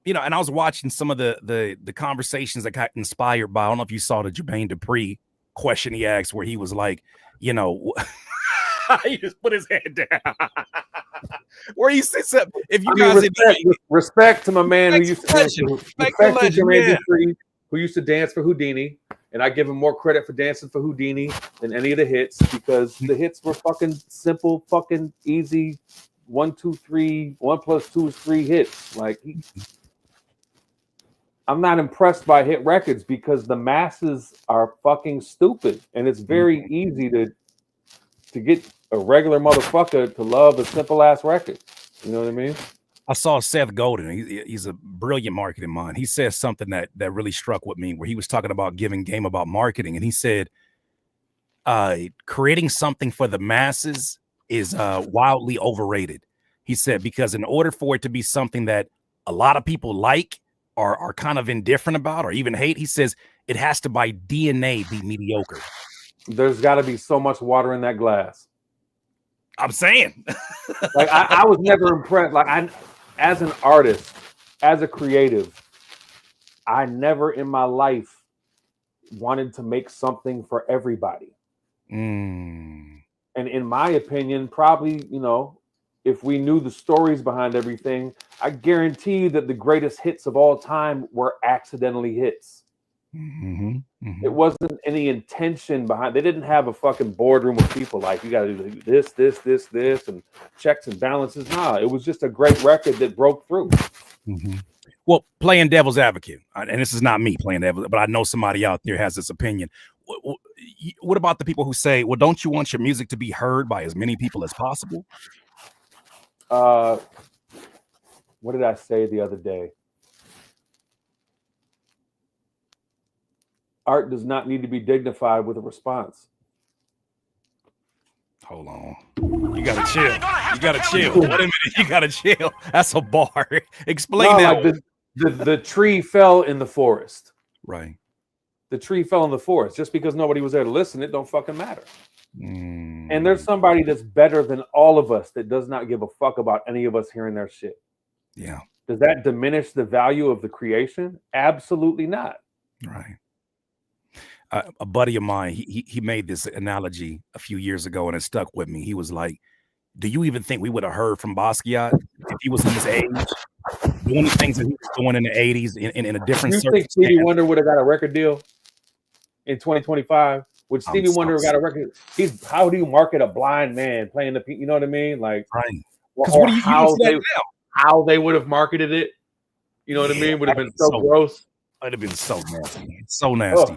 you know, and I was watching some of the conversations that got inspired by, I don't know if you saw the Jermaine Dupri question he asked, where he was like, you know, he just put his head down. Where he sits up. If you guys respect to my man who used to dance who used to dance for Houdini, and I give him more credit for dancing for Houdini than any of the hits, because the hits were fucking simple, fucking easy. 1, 2, 3, 1 + 2 is 3 hits. Like, I'm not impressed by hit records because the masses are fucking stupid, and it's very easy to get a regular motherfucker to love a simple ass record. You know what I mean? I saw Seth Godin. He's a brilliant marketing mind. He says something that really struck with me, where he was talking about giving game about marketing, and he said, creating something for the masses is wildly overrated. He said, because in order for it to be something that a lot of people like or are kind of indifferent about or even hate, he says it has to by DNA be mediocre. There's got to be so much water in that glass. I'm saying. Like, I was never impressed. Like, as an artist, as a creative, I never in my life wanted to make something for everybody. And in my opinion, probably, you know, if we knew the stories behind everything, I guarantee that the greatest hits of all time were accidentally hits. It wasn't any intention behind. They didn't have a fucking boardroom of people like, you got to do this, and checks and balances. Nah, it was just a great record that broke through. Well, playing devil's advocate, and this is not me playing devil, but I know somebody out there has this opinion. What about the people who say, well, don't you want your music to be heard by as many people as possible? What did I say the other day? Art does not need to be dignified with a response. Hold on. You gotta chill. You gotta chill. Wait a minute. You gotta chill. That's a bar. Explain that. Like the tree fell in the forest. Right. The tree fell in the forest. Just because nobody was there to listen, it don't fucking matter. And there's somebody that's better than all of us that does not give a fuck about any of us hearing their shit. Yeah. Does that diminish the value of the creation? Absolutely not. Right. A buddy of mine, he made this analogy a few years ago, and it stuck with me. He was like, "Do you even think we would have heard from Basquiat if he was in his age, doing the things that he was doing in the '80s in a different You circumstance?" think Stevie Wonder would have got a record deal in 2025? Would Stevie Wonder have got a record? How do you market a blind man playing the? You know what I mean? Like, right? Or how they would have marketed it? You know what I mean? Would have been so gross. It'd have been so nasty. So nasty.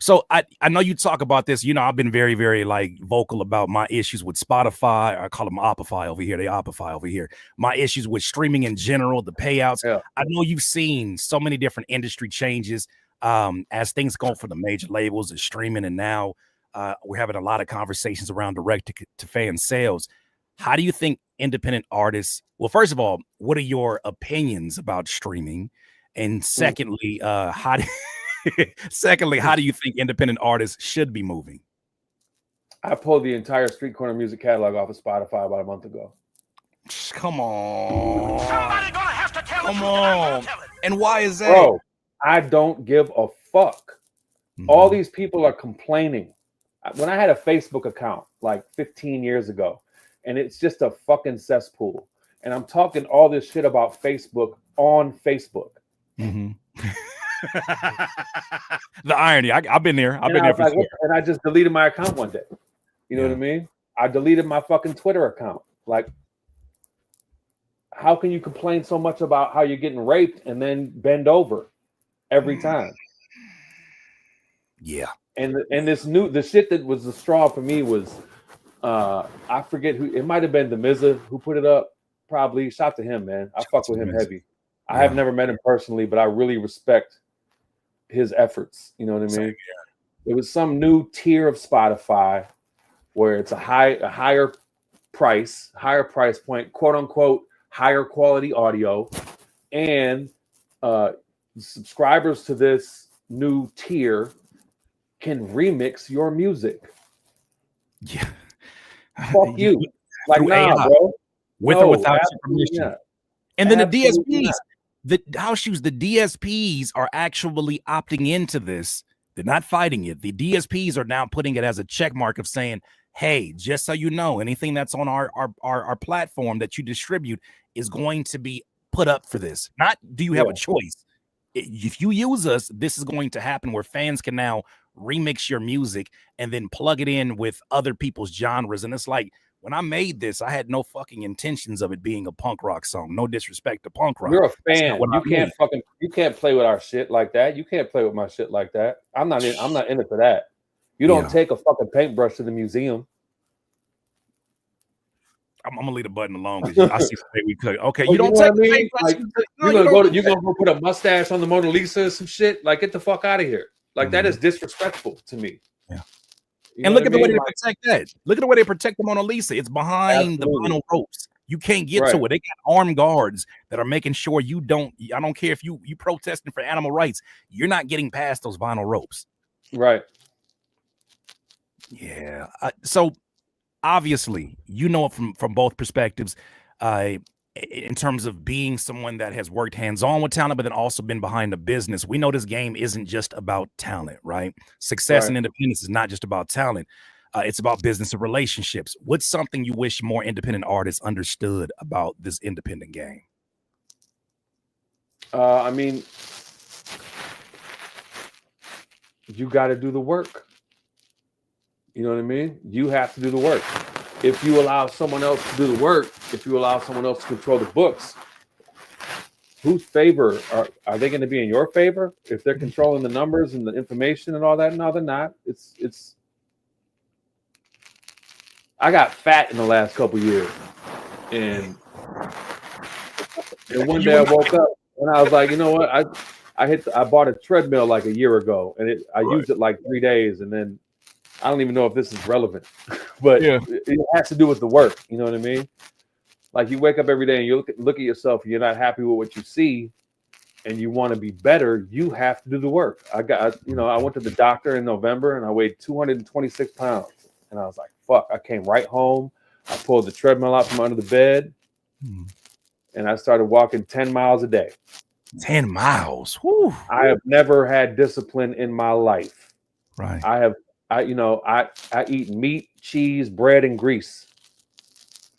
So I know you talk about this. You know, I've been very, very like vocal about my issues with Spotify. I call them Opify over here. They Opify over here. My issues with streaming in general, the payouts. Yeah. I know you've seen so many different industry changes as things go for the major labels, the streaming, and now we're having a lot of conversations around direct to fan sales. How do you think independent artists? Well, first of all, what are your opinions about streaming? And secondly, Secondly, how do you think independent artists should be moving? I pulled the entire Street Corner music catalog off of Spotify about a month ago. Come on. Somebody gonna have to tell Come on. And why is that? Bro, I don't give a fuck. All these people are complaining. When I had a Facebook account like 15 years ago, and it's just a fucking cesspool. And I'm talking all this shit about Facebook on Facebook. The irony. I've been there. I've been there for sure. And I just deleted my account one day. You know what I mean? I deleted my fucking Twitter account. Like, how can you complain so much about how you're getting raped and then bend over every time? Yeah. And the shit that was the straw for me was I forget who it might have been, the Mizza who put it up. Probably. Shout to him, man. I fuck with him heavy. I have never met him personally, but I really respect his efforts. You know what I mean? It was some new tier of Spotify where it's a higher price point, quote unquote, higher quality audio, and subscribers to this new tier can remix your music. Yeah. Fuck you. Like, nah, bro. With or without your permission. Yeah. And then the DSPs. The DSPs are actually opting into this. They're not fighting it. The DSPs are now putting it as a check mark of saying, hey, just so you know, anything that's on our platform that you distribute is going to be put up for this. Not do you have a choice? If you use us, this is going to happen where fans can now remix your music and then plug it in with other people's genres. And it's like, when I made this, I had no fucking intentions of it being a punk rock song. No disrespect to punk rock. You're a fan. You can't play with our shit like that. You can't play with my shit like that. I'm not in it for that. You don't take a fucking paintbrush to the museum. I'm gonna leave the button alone because I see the way we could. Okay, you don't take the paintbrush. You're gonna go put a mustache on the Mona Lisa or some shit. Like, get the fuck out of here. Like, that is disrespectful to me. Yeah. And look at the way they protect that. Look at the way they protect the Mona Lisa. It's behind the vinyl ropes. You can't get to it. They got armed guards that are making sure you don't. I don't care if you protesting for animal rights. You're not getting past those vinyl ropes. Right. Yeah. So obviously, you know it from both perspectives. In terms of being someone that has worked hands-on with talent, but then also been behind the business, we know this game isn't just about talent, right? Success and independence is not just about talent. It's about business and relationships. What's something you wish more independent artists understood about this independent game? I mean, you got to do the work. You know what I mean? You have to do the work. If you allow someone else to do the work, if you allow someone else to control the books, whose favor are they going to be in your favor if they're controlling the numbers and the information and all that? No, they're not. It's. I got fat in the last couple years, and one day I woke up and I was like, you know what? I bought a treadmill like a year ago, and I used it like 3 days, and then I don't even know if this is relevant, but it has to do with the work. You know what I mean? Like you wake up every day and you look at yourself, and you're not happy with what you see, and you want to be better. You have to do the work. I went to the doctor in November, and I weighed 226 pounds, and I was like, fuck. I came right home. I pulled the treadmill out from under the bed, and I started walking 10 miles a day. 10 miles. Whew. I have never had discipline in my life. Right. I eat meat, cheese, bread, and grease.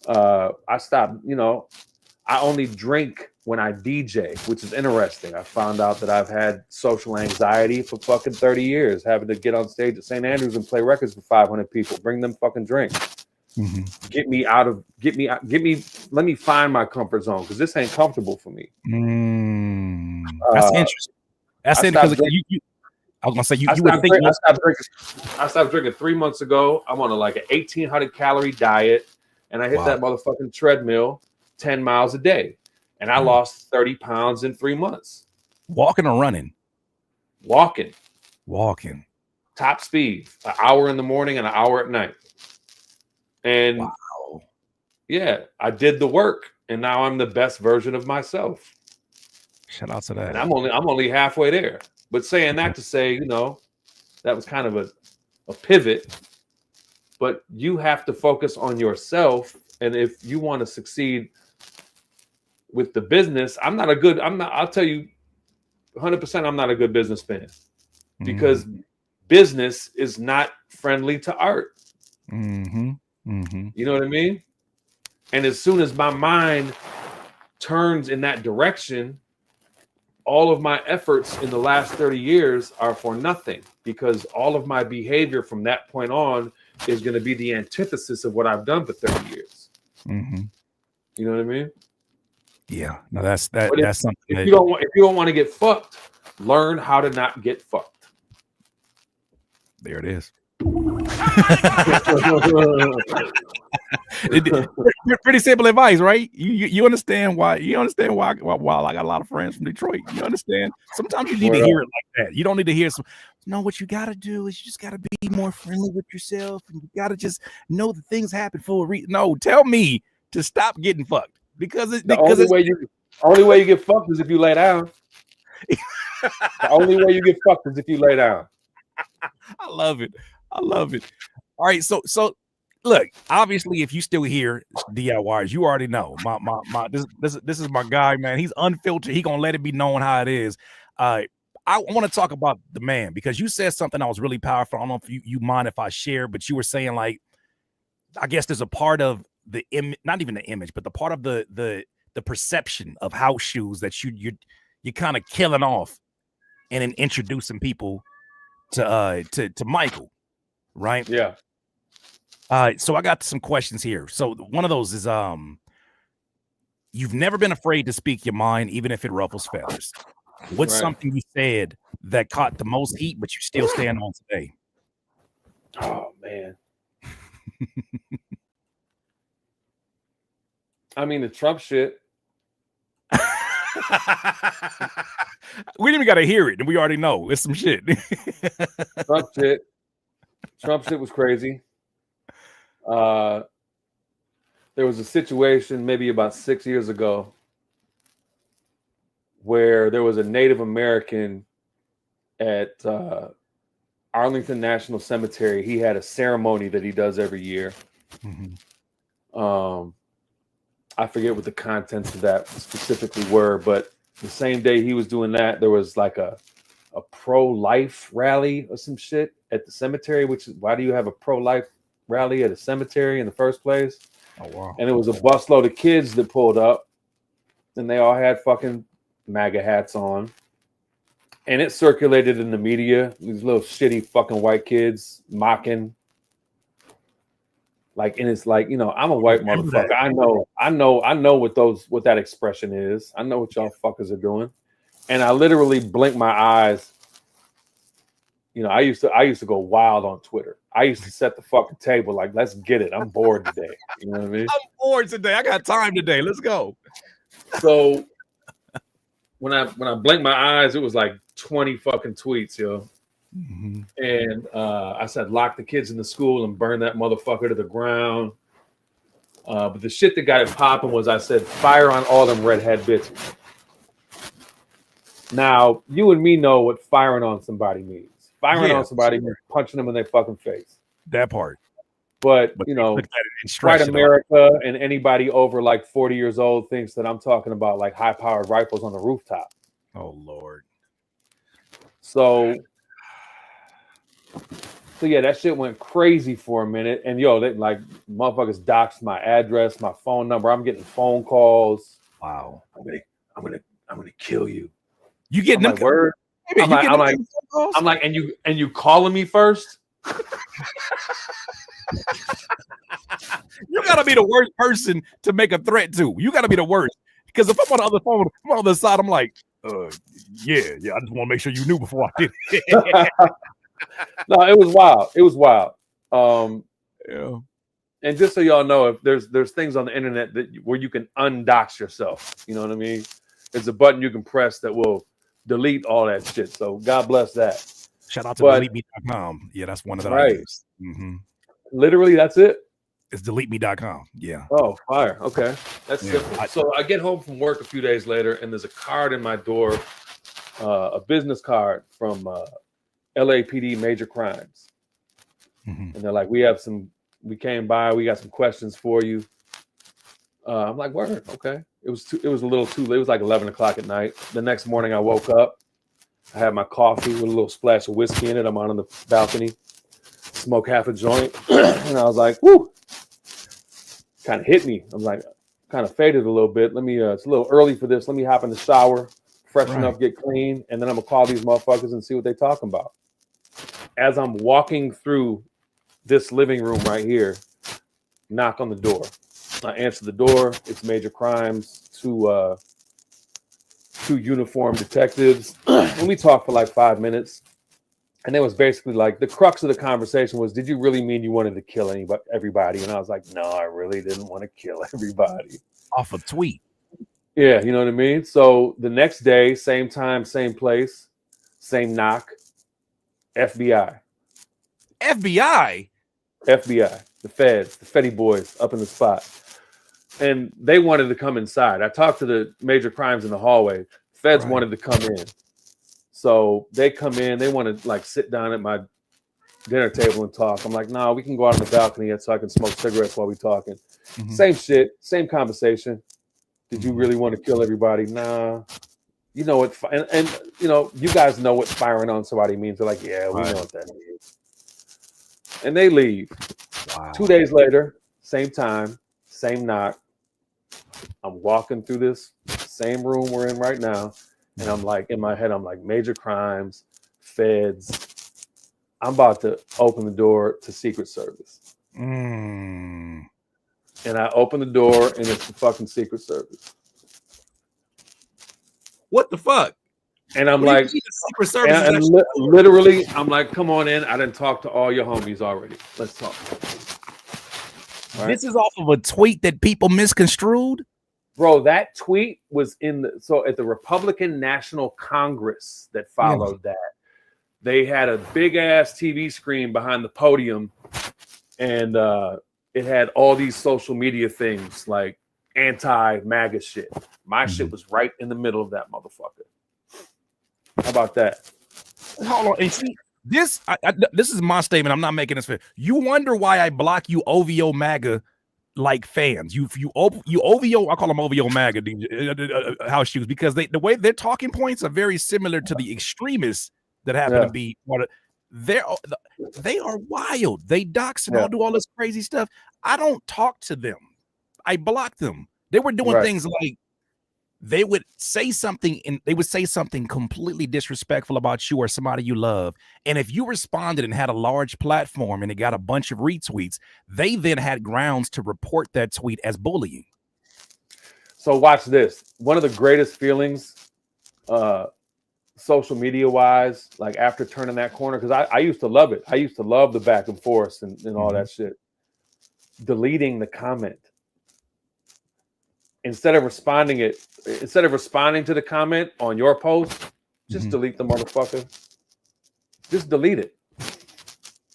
I stopped, I only drink when I DJ, which is interesting. I found out that I've had social anxiety for fucking 30 years, having to get on stage at St. Andrews and play records for 500 people, bring them fucking drinks. Let me find my comfort zone, because this ain't comfortable for me. That's interesting. That's interesting, because I was gonna say I stopped drinking 3 months ago. I'm on an 1,800 calorie diet, and I hit that motherfucking treadmill 10 miles a day, and I lost 30 pounds in 3 months. Walking or running? Walking. Top speed, an hour in the morning and an hour at night. And I did the work, and now I'm the best version of myself. Shout out to that. And I'm only halfway there. But saying that to say, that was kind of a pivot. But you have to focus on yourself. And if you want to succeed with the business, I'll tell you 100% I'm not a good businessman, because business is not friendly to art. You know what I mean? And as soon as my mind turns in that direction, all of my efforts in the last 30 years are for nothing, because all of my behavior from that point on is going to be the antithesis of what I've done for 30 years. You know what I mean? Yeah. No, that's something. If you don't want to get fucked, learn how to not get fucked. There it is. Pretty simple advice, right? You understand why I got a lot of friends from Detroit. You understand? Sometimes you need to hear it like that. You don't need to hear what you got to do is you just got to be more friendly with yourself, and you got to just know that things happen for a reason. No, tell me to stop getting fucked, because the only way you get fucked is if you lay down. The only way you get fucked is if you lay down. I love it. All right, so look, obviously, if you still here, DIYers, you already know this is my guy, man. He's unfiltered. He gonna let it be known how it is. I want to talk about the man, because you said something that was really powerful. I don't know if you mind if I share, but you were saying, like, I guess there's a part of the not even the image, but the part of the perception of house shoes that you're kind of killing off, and then introducing people to Michael, right? Yeah. So I got some questions here. So one of those is you've never been afraid to speak your mind, even if it ruffles feathers. What's something you said that caught the most heat, but you still stand on today? Oh man. I mean, the Trump shit. We didn't even gotta hear it, and we already know it's some shit. Trump shit was crazy. There was a situation maybe about 6 years ago where there was a Native American at Arlington National Cemetery. He had a ceremony that he does every year. I forget what the contents of that specifically were, but the same day he was doing that, there was like a pro-life rally or some shit at the cemetery, which is, why do you have a pro-life rally at a cemetery in the first place? Oh, wow. And it was a busload of kids that pulled up, and they all had fucking MAGA hats on. And it circulated in the media, these little shitty fucking white kids mocking Like, and it's like, you know, I'm a white Remember motherfucker. that. I know what that expression is. I know what y'all fuckers are doing. And I literally blink my eyes. You know, I used to go wild on Twitter. I used to set the fucking table like, let's get it. I'm bored today. You know what I mean? I'm bored today. I got time today. Let's go. So when I blinked my eyes, it was like 20 fucking tweets, yo. Mm-hmm. And I said, lock the kids in the school and burn that motherfucker to the ground. But the shit that got it popping was I said, fire on all them redhead bitches. Now, you and me know what firing on somebody means. Firing on somebody means punching them in their fucking face. That part. But you know, white America and anybody over like 40 years old thinks that I'm talking about like high-powered rifles on the rooftop. Oh, Lord. So yeah, that shit went crazy for a minute. And yo, they like motherfuckers doxed my address, my phone number. I'm getting phone calls. Wow. I'm gonna kill you. You getting them? Like, word? I'm like, and you calling me first? You gotta be the worst person to make a threat to. You gotta be the worst. Because if I'm on the other phone, I'm on the other side, I'm like, yeah. I just want to make sure you knew before I did it. No, it was wild. It was wild. Yeah. And just so y'all know, if there's things on the internet where you can undox yourself. You know what I mean? There's a button you can press that will delete all that shit. So God bless that. Shout out to deleteme.com. Yeah, that's one of the items. Mm-hmm. Literally, that's it. It's deleteme.com. Yeah. Oh, fire. Okay. That's simple. So I get home from work a few days later, and there's a card in my door, a business card from LAPD Major Crimes. Mm-hmm. And they're like, we came by, we got some questions for you. I'm like, word, okay. It was a little too late. It was like 11 o'clock at night. The next morning I woke up, I had my coffee with a little splash of whiskey in it. I'm on the balcony, smoke half a joint. And I was like, whoo, kind of hit me. I'm like, kind of faded a little bit. Let me, it's a little early for this. Let me hop in the shower, freshen up, get clean. And then I'm gonna call these motherfuckers and see what they're talking about. As I'm walking through this living room right here, knock on the door. I answer the door. It's Major Crimes, two uniformed detectives. And we talked for like 5 minutes. And it was basically like the crux of the conversation was, did you really mean you wanted to kill everybody? And I was like, no, I really didn't want to kill everybody. Off a tweet. Yeah, you know what I mean? So the next day, same time, same place, same knock. FBI. FBI? FBI. The feds, the Fetty boys up in the spot. And they wanted to come inside. I talked to the Major Crimes in the hallway. Feds wanted to come in. So they come in. They want to like sit down at my dinner table and talk. I'm like, no, we can go out on the balcony so I can smoke cigarettes while we're talking. Mm-hmm. Same shit, same conversation. Did you really want to kill everybody? Nah. You know what? And you know, you guys know what firing on somebody means. They're like, yeah, we know what that means. And they leave. Wow. 2 days later, same time, same knock. I'm walking through this same room we're in right now. And I'm like, in my head, I'm like, Major Crimes, feds. I'm about to open the door to Secret Service. And I open the door and it's the fucking Secret Service. What the fuck? And I'm like, Secret Service and literally, I'm like, come on in. I done talked to all your homies already. Let's talk. Right. This is off of a tweet that people misconstrued? Bro, that tweet was at the Republican National Congress that followed that. They had a big ass TV screen behind the podium, and it had all these social media things like anti-MAGA shit. My shit was right in the middle of that motherfucker. How about that? Hold on, and see, this is my statement. I'm not making this fair. You wonder why I block you OVO MAGA like fans. You OVO, I call them OVO MAGA house shoes, because the way their talking points are very similar to the extremists that happen to be. They are wild. They dox and all do all this crazy stuff. I don't talk to them. I block them. They were doing things like they would say something and they would say something completely disrespectful about you or somebody you love. And if you responded and had a large platform and it got a bunch of retweets, they then had grounds to report that tweet as bullying. So watch this. One of the greatest feelings, social media wise, like after turning that corner, because I used to love it. I used to love the back and forth and all that shit. Deleting the comment. Instead of responding to the comment on your post, just delete the motherfucker. Just delete it.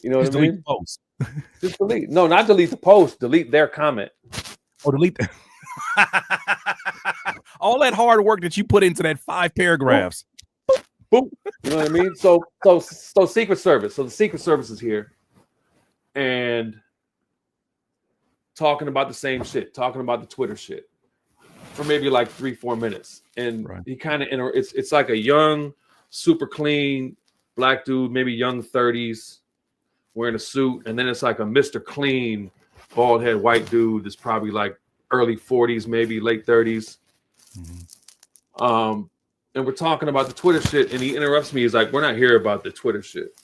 You know what I mean? Post. Just delete. No, not delete the post. Delete their comment. Oh, delete that. All that hard work that you put into that 5 paragraphs. Boom. You know what I mean? So Secret Service. So the Secret Service is here and talking about the same shit, talking about the Twitter shit for maybe like 3-4 minutes. And he kind of it's like a young, super clean black dude, maybe young 30s, wearing a suit, and then it's like a Mr. Clean, bald head white dude that's probably like early 40s, maybe late 30s. And we're talking about the Twitter shit, and he interrupts me. He's like, "We're not here about the Twitter shit.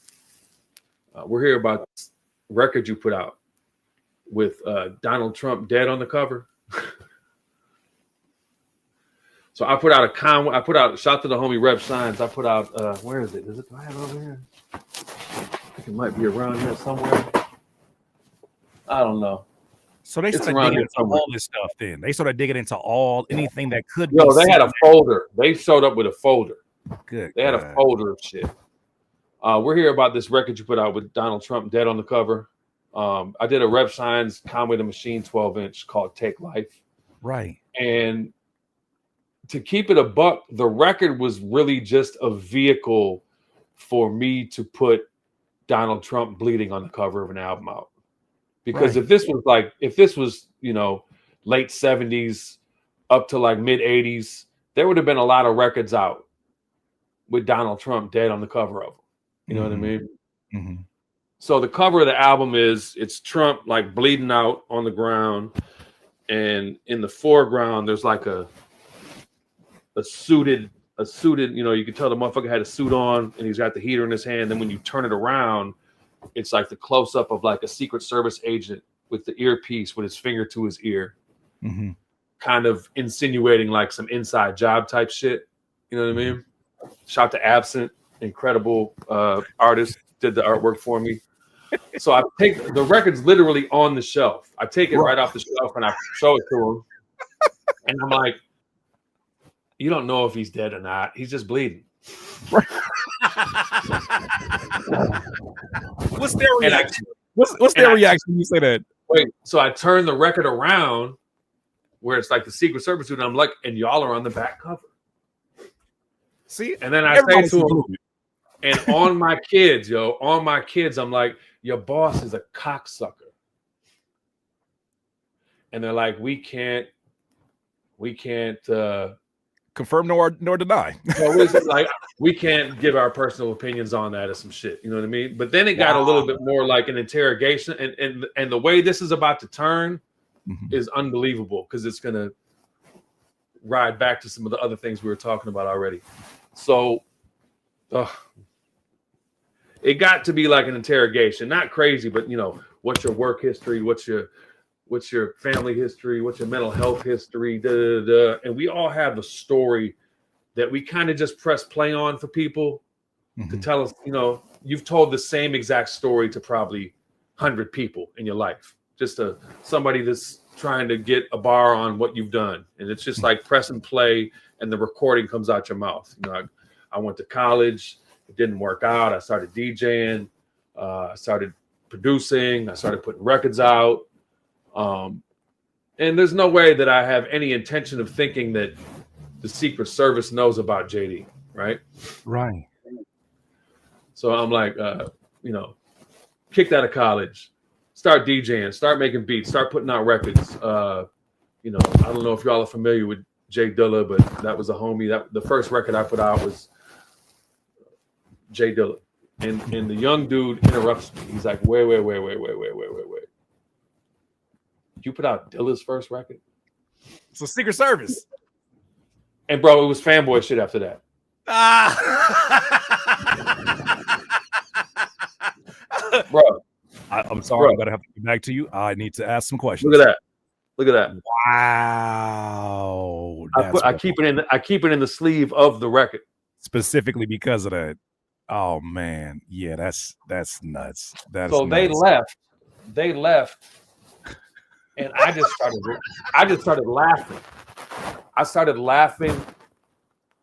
We're here about this record you put out with Donald Trump dead on the cover." So I put out shout to the homie Rep Shines. I put out where is it? Do I have it over here? I think it might be around here somewhere. I don't know. So they started digging into all this stuff then. They started digging into anything that could be. They had a folder. They showed up with a folder. Good. They had a folder of shit. We're here about this record you put out with Donald Trump dead on the cover. I did a Rep Shines Conway the Machine 12-inch called Take Life. Right. And to keep it a buck, the record was really just a vehicle for me to put Donald Trump bleeding on the cover of an album out. Because if this was late 70s up to like mid 80s, there would have been a lot of records out with Donald Trump dead on the cover of them. You know what I mean? So the cover of the album it's Trump like bleeding out on the ground, and in the foreground there's like a suited, you can tell the motherfucker had a suit on and he's got the heater in his hand. Then when you turn it around, it's like the close up of like a Secret Service agent with the earpiece with his finger to his ear, kind of insinuating like some inside job type shit. You know what I mean? Shout to Absent, incredible artist, did the artwork for me. So I take the record's literally on the shelf. I take it right off the shelf and I show it to him. And I'm like, you don't know if he's dead or not. He's just bleeding. What's their reaction? What's their reaction when you say that? Wait, so I turn the record around where it's like the Secret Service dude, and I'm like, and y'all are on the back cover. See? And then I say to him, and on my kids, I'm like, your boss is a cocksucker. And they're like, we can't confirm nor deny. Like, we can't give our personal opinions on that or some shit. You know what I mean? But then it got a little bit more like an interrogation, and the way this is about to turn is unbelievable because it's gonna ride back to some of the other things we were talking about already. So it got to be like an interrogation, not crazy, but what's your work history? What's your family history? What's your mental health history? And we all have a story that we kind of just press play on for people to tell us, you've told the same exact story to probably 100 people in your life, just somebody that's trying to get a bar on what you've done. And it's just like press and play and the recording comes out your mouth. I went to college. It didn't work out. I started DJing. I started producing. I started putting records out. And there's no way that I have any intention of thinking that the Secret Service knows about JD, right? Right. So I'm like, kicked out of college, start DJing, start making beats, start putting out records. I don't know if y'all are familiar with J Dilla, but that was a homie. That the first record I put out was J Dilla. And the young dude interrupts me. He's like, wait. You put out Dilla's first record? So Secret Service. And bro, it was fanboy shit after that. Bro, I'm sorry, bro, I'm gonna have to get back to you. I need to ask some questions. look at that. Look at that. Wow. I keep it in the sleeve of the record. Specifically because of that. Oh man. Yeah, that's nuts. That's So nuts. They left, and I just started laughing. I started laughing,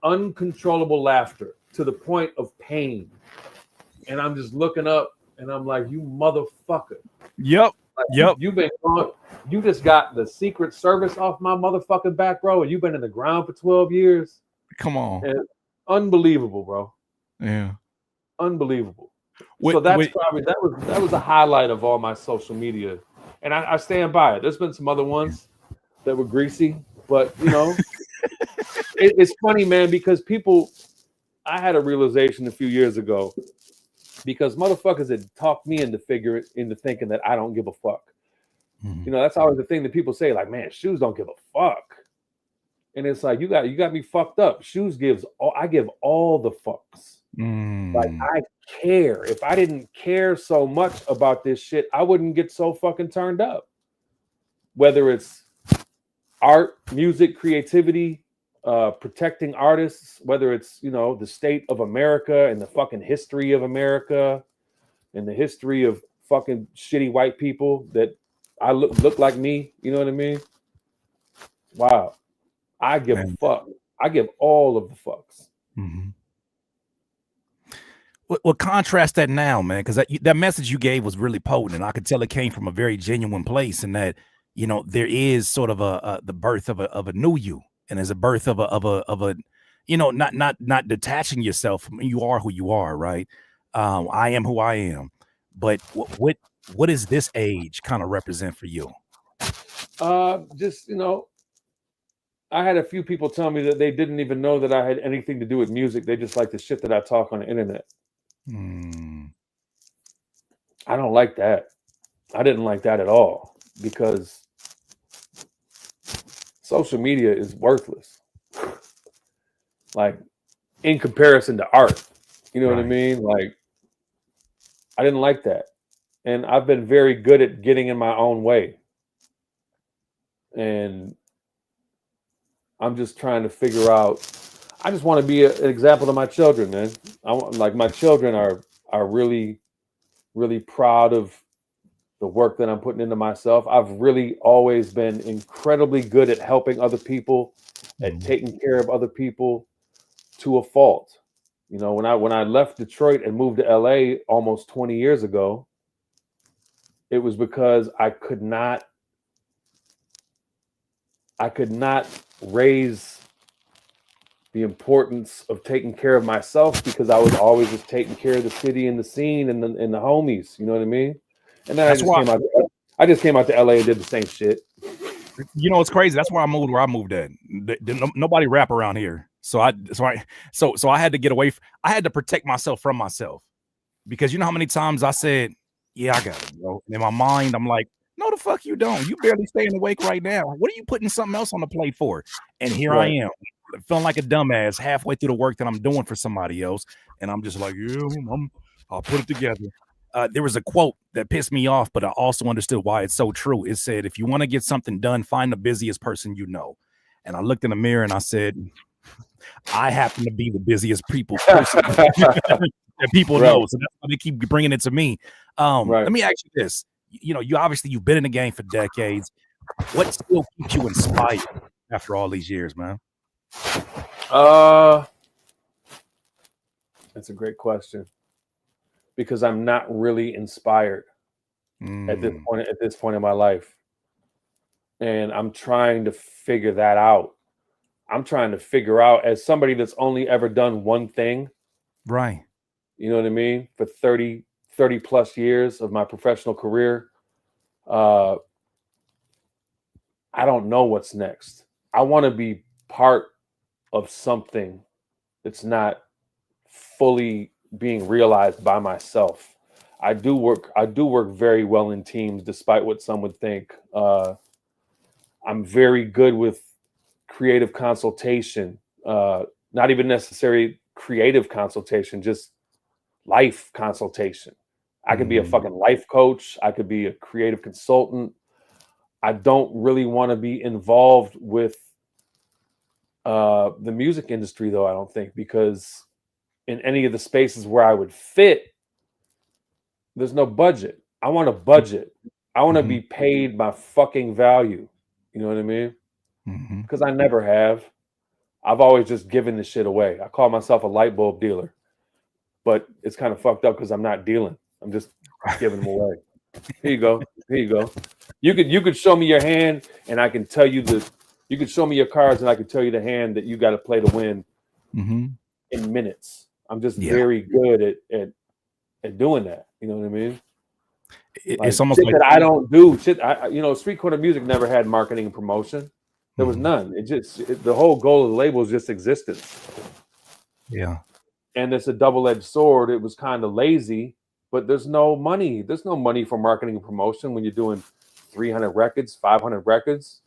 uncontrollable laughter to the point of pain. And I'm just looking up and I'm like, you motherfucker. Yep. Like, Yep. you just got the Secret Service off my motherfucking back, bro, and you've been in the ground for 12 years. Come on. And unbelievable, bro. Yeah. Unbelievable. So that's probably that was the highlight of all my social media. And I stand by it. There's been some other ones that were greasy, but you know, it's funny, man, because I had a realization a few years ago because motherfuckers had talked me into thinking that I don't give a fuck. Mm-hmm. You know, that's always the thing that people say, like, man, Shoes don't give a fuck. And it's like, you got me fucked up. I give all the fucks. Like, I care. If I didn't care so much about this shit, I wouldn't get so fucking turned up. Whether it's art, music, creativity, protecting artists, whether it's, you know, the state of America and the fucking history of America and the history of fucking shitty white people that I look like me, you know what I mean? Wow. I give a fuck. I give all of the fucks. Mm-hmm. Well, contrast that now, man, because that message you gave was really potent, and I could tell it came from a very genuine place, and that, you know, there is sort of the birth of a new you, and there's a birth of a you know, not detaching yourself from you are who you are, right? I am who I am, but what does this age kind of represent for you? Just, you know, I had a few people tell me that they didn't even know that I had anything to do with music. They just like the shit that I talk on the internet. I don't like that. I didn't like that at all because social media is worthless. Like, in comparison to art, you know what I mean? Like, I didn't like that. And I've been very good at getting in my own way. And I'm just trying to figure out, I just want to be an example to my children, man. Like, my children are really, really proud of the work that I'm putting into myself. I've really always been incredibly good at helping other people, at taking care of other people to a fault. You know, when I left Detroit and moved to LA almost 20 years ago, it was because I could not raise the importance of taking care of myself because I was always just taking care of the city and the scene and the homies. You know what I mean? And then I just came out to LA and did the same shit. You know, it's crazy. That's where I moved at. Nobody rap around here. So I had to get away. I had to protect myself from myself, because you know how many times I said, yeah, I got it, bro. And in my mind, I'm like, no, the fuck you don't. You barely staying awake right now. What are you putting something else on the plate for? And here I am, feeling like a dumbass halfway through the work that I'm doing for somebody else. And I'm just like, yeah, I'll put it together. There was a quote that pissed me off, but I also understood why it's so true. It said, if you want to get something done, find the busiest person you know. And I looked in the mirror and I said, I happen to be the busiest person that people know. So that's why they keep bringing it to me. Let me ask you this. You know, you've been in the game for decades. What still keeps you inspired after all these years, man? That's a great question. Because I'm not really inspired at this point in my life. And I'm trying to figure that out. I'm trying to figure out, as somebody that's only ever done one thing. Right. You know what I mean? For 30 plus years of my professional career. I don't know what's next. I want to be part of something that's not fully being realized by myself. I do work very well in teams, despite what some would think. I'm very good with creative consultation. not even necessary creative consultation, just life consultation. I could be a fucking life coach. I could be a creative consultant. I don't really want to be involved with the music industry, though, I don't think, because in any of the spaces where I would fit, there's no budget. I want a budget. I want to be paid my fucking value. You know what I mean? Because I never have. I've always just given this shit away. I call myself a light bulb dealer, but it's kind of fucked up because I'm not dealing. I'm just giving them away. Here you go. Here you go. You could show me your hand, and I can tell you you could show me your cards, and I can tell you the hand that you got to play to win in minutes. I'm just very good at doing that. You know what I mean? It's almost like that I don't do shit. Street corner music never had marketing and promotion. There was none. The whole goal of the label is just existence. Yeah. And it's a double-edged sword. It was kind of lazy, but there's no money. There's no money for marketing and promotion when you're doing 300 records, 500 records.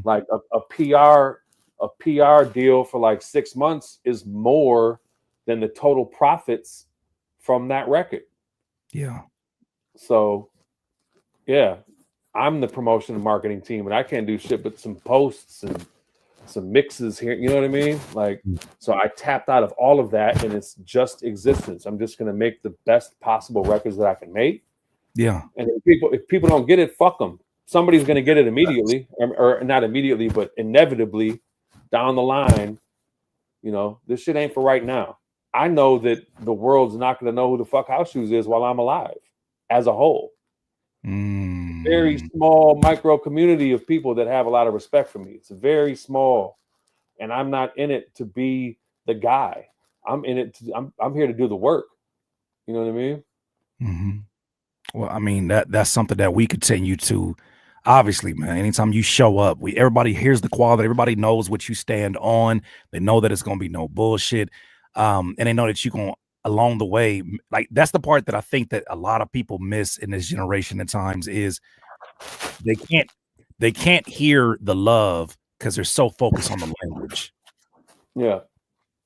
Like a PR deal for like 6 months is more than the total profits from that record. Yeah. So, yeah, I'm the promotion and marketing team, and I can't do shit but some posts and some mixes here. You know what I mean? Like, so I tapped out of all of that, and it's just existence. I'm just gonna make the best possible records that I can make. Yeah. And if people don't get it, fuck them. Somebody's gonna get it immediately, or not immediately, but inevitably down the line. You know, this shit ain't for right now. I know that the world's not gonna know who the fuck House Shoes is while I'm alive, as a whole. Very small micro community of people that have a lot of respect for me. It's very small, and I'm not in it to be the guy. I'm in it. I'm here to do the work. You know what I mean? Well, I mean that's something that we continue to. Obviously, man. Anytime you show up, everybody hears the quality. Everybody knows what you stand on. They know that it's gonna be no bullshit, and they know that you're gonna along the way. Like that's the part that I think that a lot of people miss in this generation at times is they can't hear the love because they're so focused on the language. Yeah.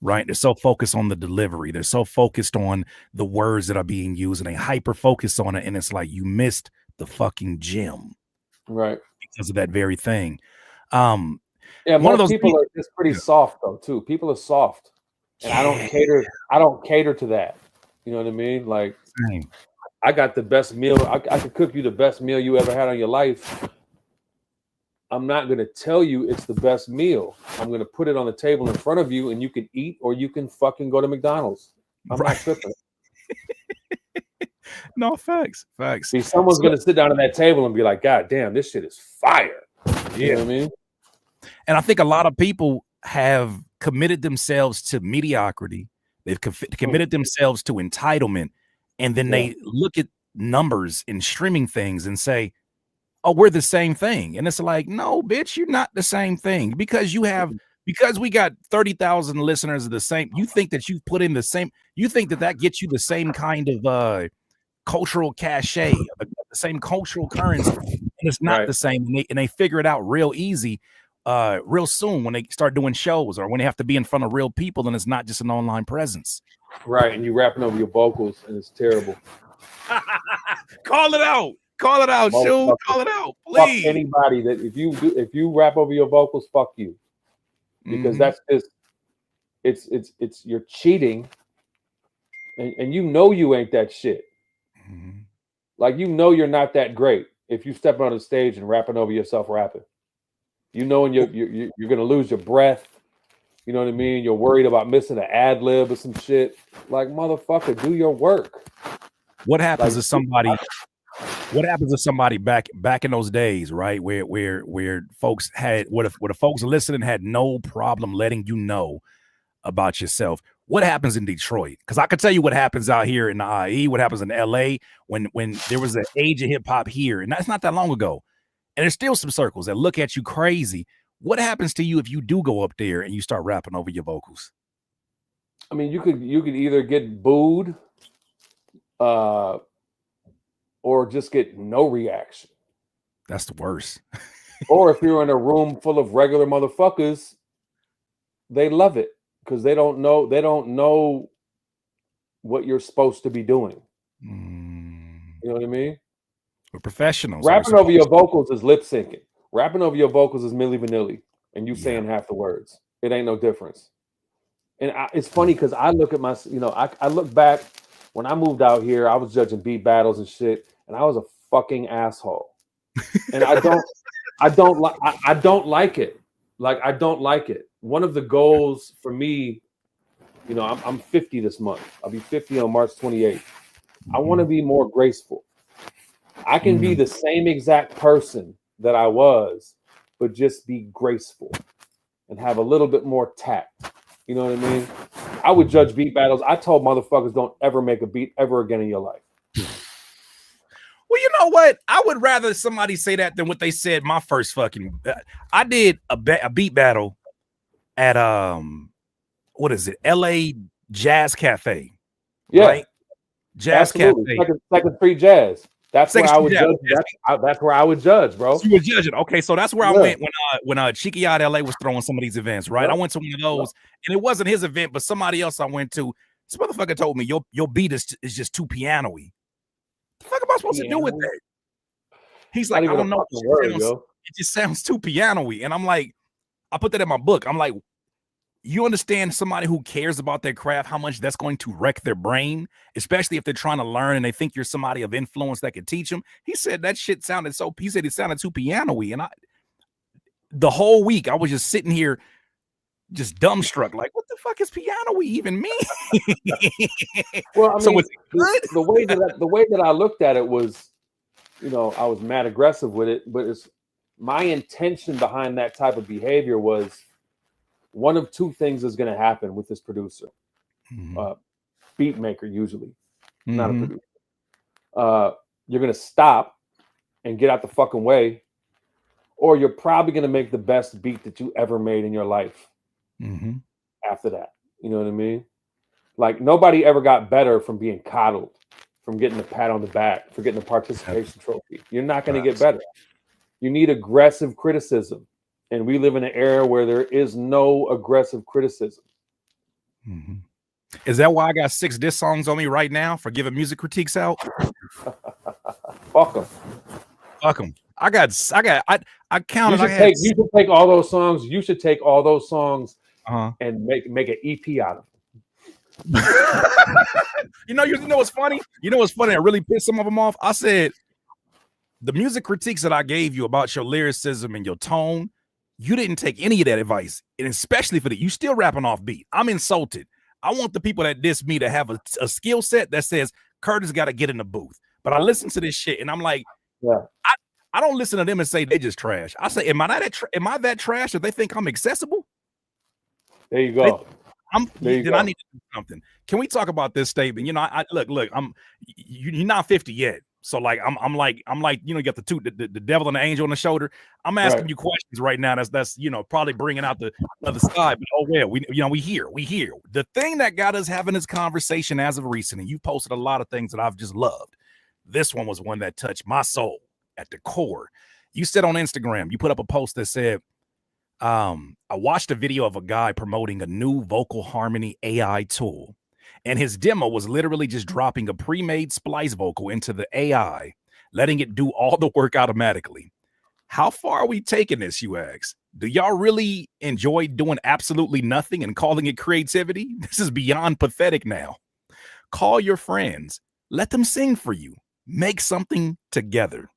Right. They're so focused on the delivery. They're so focused on the words that are being used, and they hyper focus on it. And it's like you missed the fucking gem. Right. Because of that very thing. Yeah, one of those people are just pretty soft though, too. People are soft. And I don't cater to that. You know what I mean? Like I got the best meal. I could cook you the best meal you ever had on your life. I'm not gonna tell you it's the best meal. I'm gonna put it on the table in front of you, and you can eat, or you can fucking go to McDonald's. I'm not tripping. No, facts. See, someone's gonna sit down at that table and be like, God damn, this shit is fire. You know what I mean? And I think a lot of people have committed themselves to mediocrity. They've committed themselves to entitlement. And then they look at numbers and streaming things and say, oh, we're the same thing. And it's like, no, bitch, you're not the same thing because we got 30,000 listeners of the same. You think that you've put in the same, you think that gets you the same kind of cultural cachet, the same cultural currency. And it's not the same. And they figure it out real easy, real soon when they start doing shows or when they have to be in front of real people, and it's not just an online presence. Right. And you're rapping over your vocals, and it's terrible. Call it out. Call it out, Shoe. Call it out, please. Fuck anybody that if you rap over your vocals, fuck you. Because that's just it's you're cheating, and you know you ain't that shit. Like you know you're not that great if you step on the stage and rapping over yourself rapping. You know, and you're gonna lose your breath. You know what I mean? You're worried about missing an ad lib or some shit. Like motherfucker, do your work. What happens to somebody? What happens to somebody back in those days, right? Where folks had where the folks listening had no problem letting you know about yourself. What happens in Detroit? Because I could tell you what happens out here in the IE, what happens in LA when there was an age of hip hop here, and that's not that long ago. And there's still some circles that look at you crazy. What happens to you if you do go up there and you start rapping over your vocals? I mean, you could either get booed, or just get no reaction. That's the worst. Or if you're in a room full of regular motherfuckers, they love it because they don't know what you're supposed to be doing. You know what I mean? We're professionals. Rapping over your vocals is lip syncing. Rapping over your vocals is Milli Vanilli, and you saying half the words. It ain't no difference. And it's funny because I look at my, I look back when I moved out here. I was judging beat battles and shit, and I was a fucking asshole. And I don't like it. Like I don't like it. One of the goals for me, I'm 50 this month. I'll be 50 on March 28th. I want to be more graceful. I can be the same exact person that I was, but just be graceful and have a little bit more tact. You know what I mean? I would judge beat battles. I told motherfuckers, don't ever make a beat ever again in your life. Well, you know what? I would rather somebody say that than what they said my first fucking. I did a beat battle at what is it? LA Jazz Cafe. Yeah. Right? Jazz Absolutely. Cafe. Second Street Jazz. That's where I would judge. Jazz. That's where I would judge, bro. So you were judging. Okay, so that's where I went when Cheeky out LA was throwing some of these events, right? I went to one of those, and it wasn't his event, but somebody else I went to. This motherfucker told me your beat is just too piano-y. What the fuck am I supposed to do with that? He's like, I don't know. It just sounds too piano-y. And I'm like, I put that in my book. I'm like, you understand somebody who cares about their craft, how much that's going to wreck their brain, especially if they're trying to learn and they think you're somebody of influence that could teach them. He said that shit sounded he said it sounded too piano-y. And the whole week I was just sitting here just dumbstruck, like, what the fuck is piano-y even mean? Well, I mean, so it's good? the way that I looked at it was, I was mad aggressive with it, but my intention behind that type of behavior was one of two things is going to happen with this producer, beat maker usually, not a producer. You're going to stop and get out the fucking way, or you're probably going to make the best beat that you ever made in your life. After that, you know what I mean? Like nobody ever got better from being coddled, from getting a pat on the back, for getting a participation trophy. You're not going to get better. You need aggressive criticism. And we live in an era where there is no aggressive criticism. Is that why I got 6 diss songs on me right now for giving music critiques out? Fuck them. Fuck them. I counted. You should take all those songs. You should take all those songs and make an EP out of them. You know what's funny? You know what's funny? I really pissed some of them off. I said the music critiques that I gave you about your lyricism and your tone, you didn't take any of that advice, and especially for you still rapping off beat. I'm insulted. I want the people that diss me to have a skill set that says Curtis got to get in the booth. But I listen to this shit and I'm like, I don't listen to them and say they just trash. I say, am I that trash that they think I'm accessible? There you go. I need to do something. Can we talk about this statement? Look, you're not 50 yet. So like I'm like, you got the devil and the angel on the shoulder. I'm asking you questions right now. That's probably bringing out the other side. But oh well, we hear. The thing that got us having this conversation as of recent, and you posted a lot of things that I've just loved. This one was one that touched my soul at the core. You said on Instagram, you put up a post that said, I watched a video of a guy promoting a new vocal harmony AI tool. And his demo was literally just dropping a pre-made splice vocal into the AI, letting it do all the work automatically. How far are we taking this, you ask? Do y'all really enjoy doing absolutely nothing and calling it creativity? This is beyond pathetic now. Call your friends. Let them sing for you. Make something together.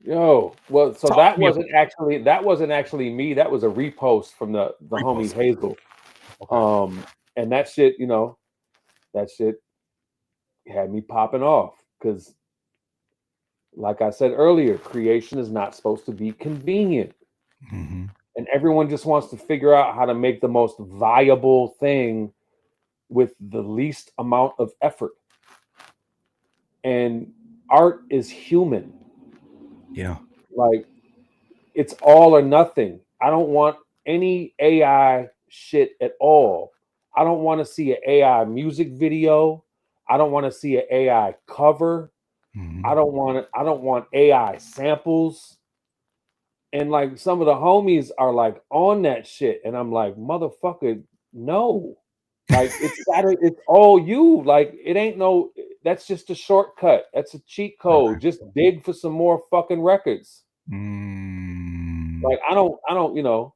Yo, well, so that wasn't actually me. That was a repost from the homie Hazel. Okay. And that shit, that shit had me popping off because, like I said earlier, creation is not supposed to be convenient. And everyone just wants to figure out how to make the most viable thing with the least amount of effort. And art is human. Yeah. Like, it's all or nothing. I don't want any AI shit at all. I don't want to see an AI music video. I don't want to see an AI cover. I don't want AI samples. And like some of the homies are like on that shit, and I'm like, motherfucker, no. Like it's Saturday, it's all you. Like it ain't no. That's just a shortcut. That's a cheat code. Just dig for some more fucking records. Like I don't. You know,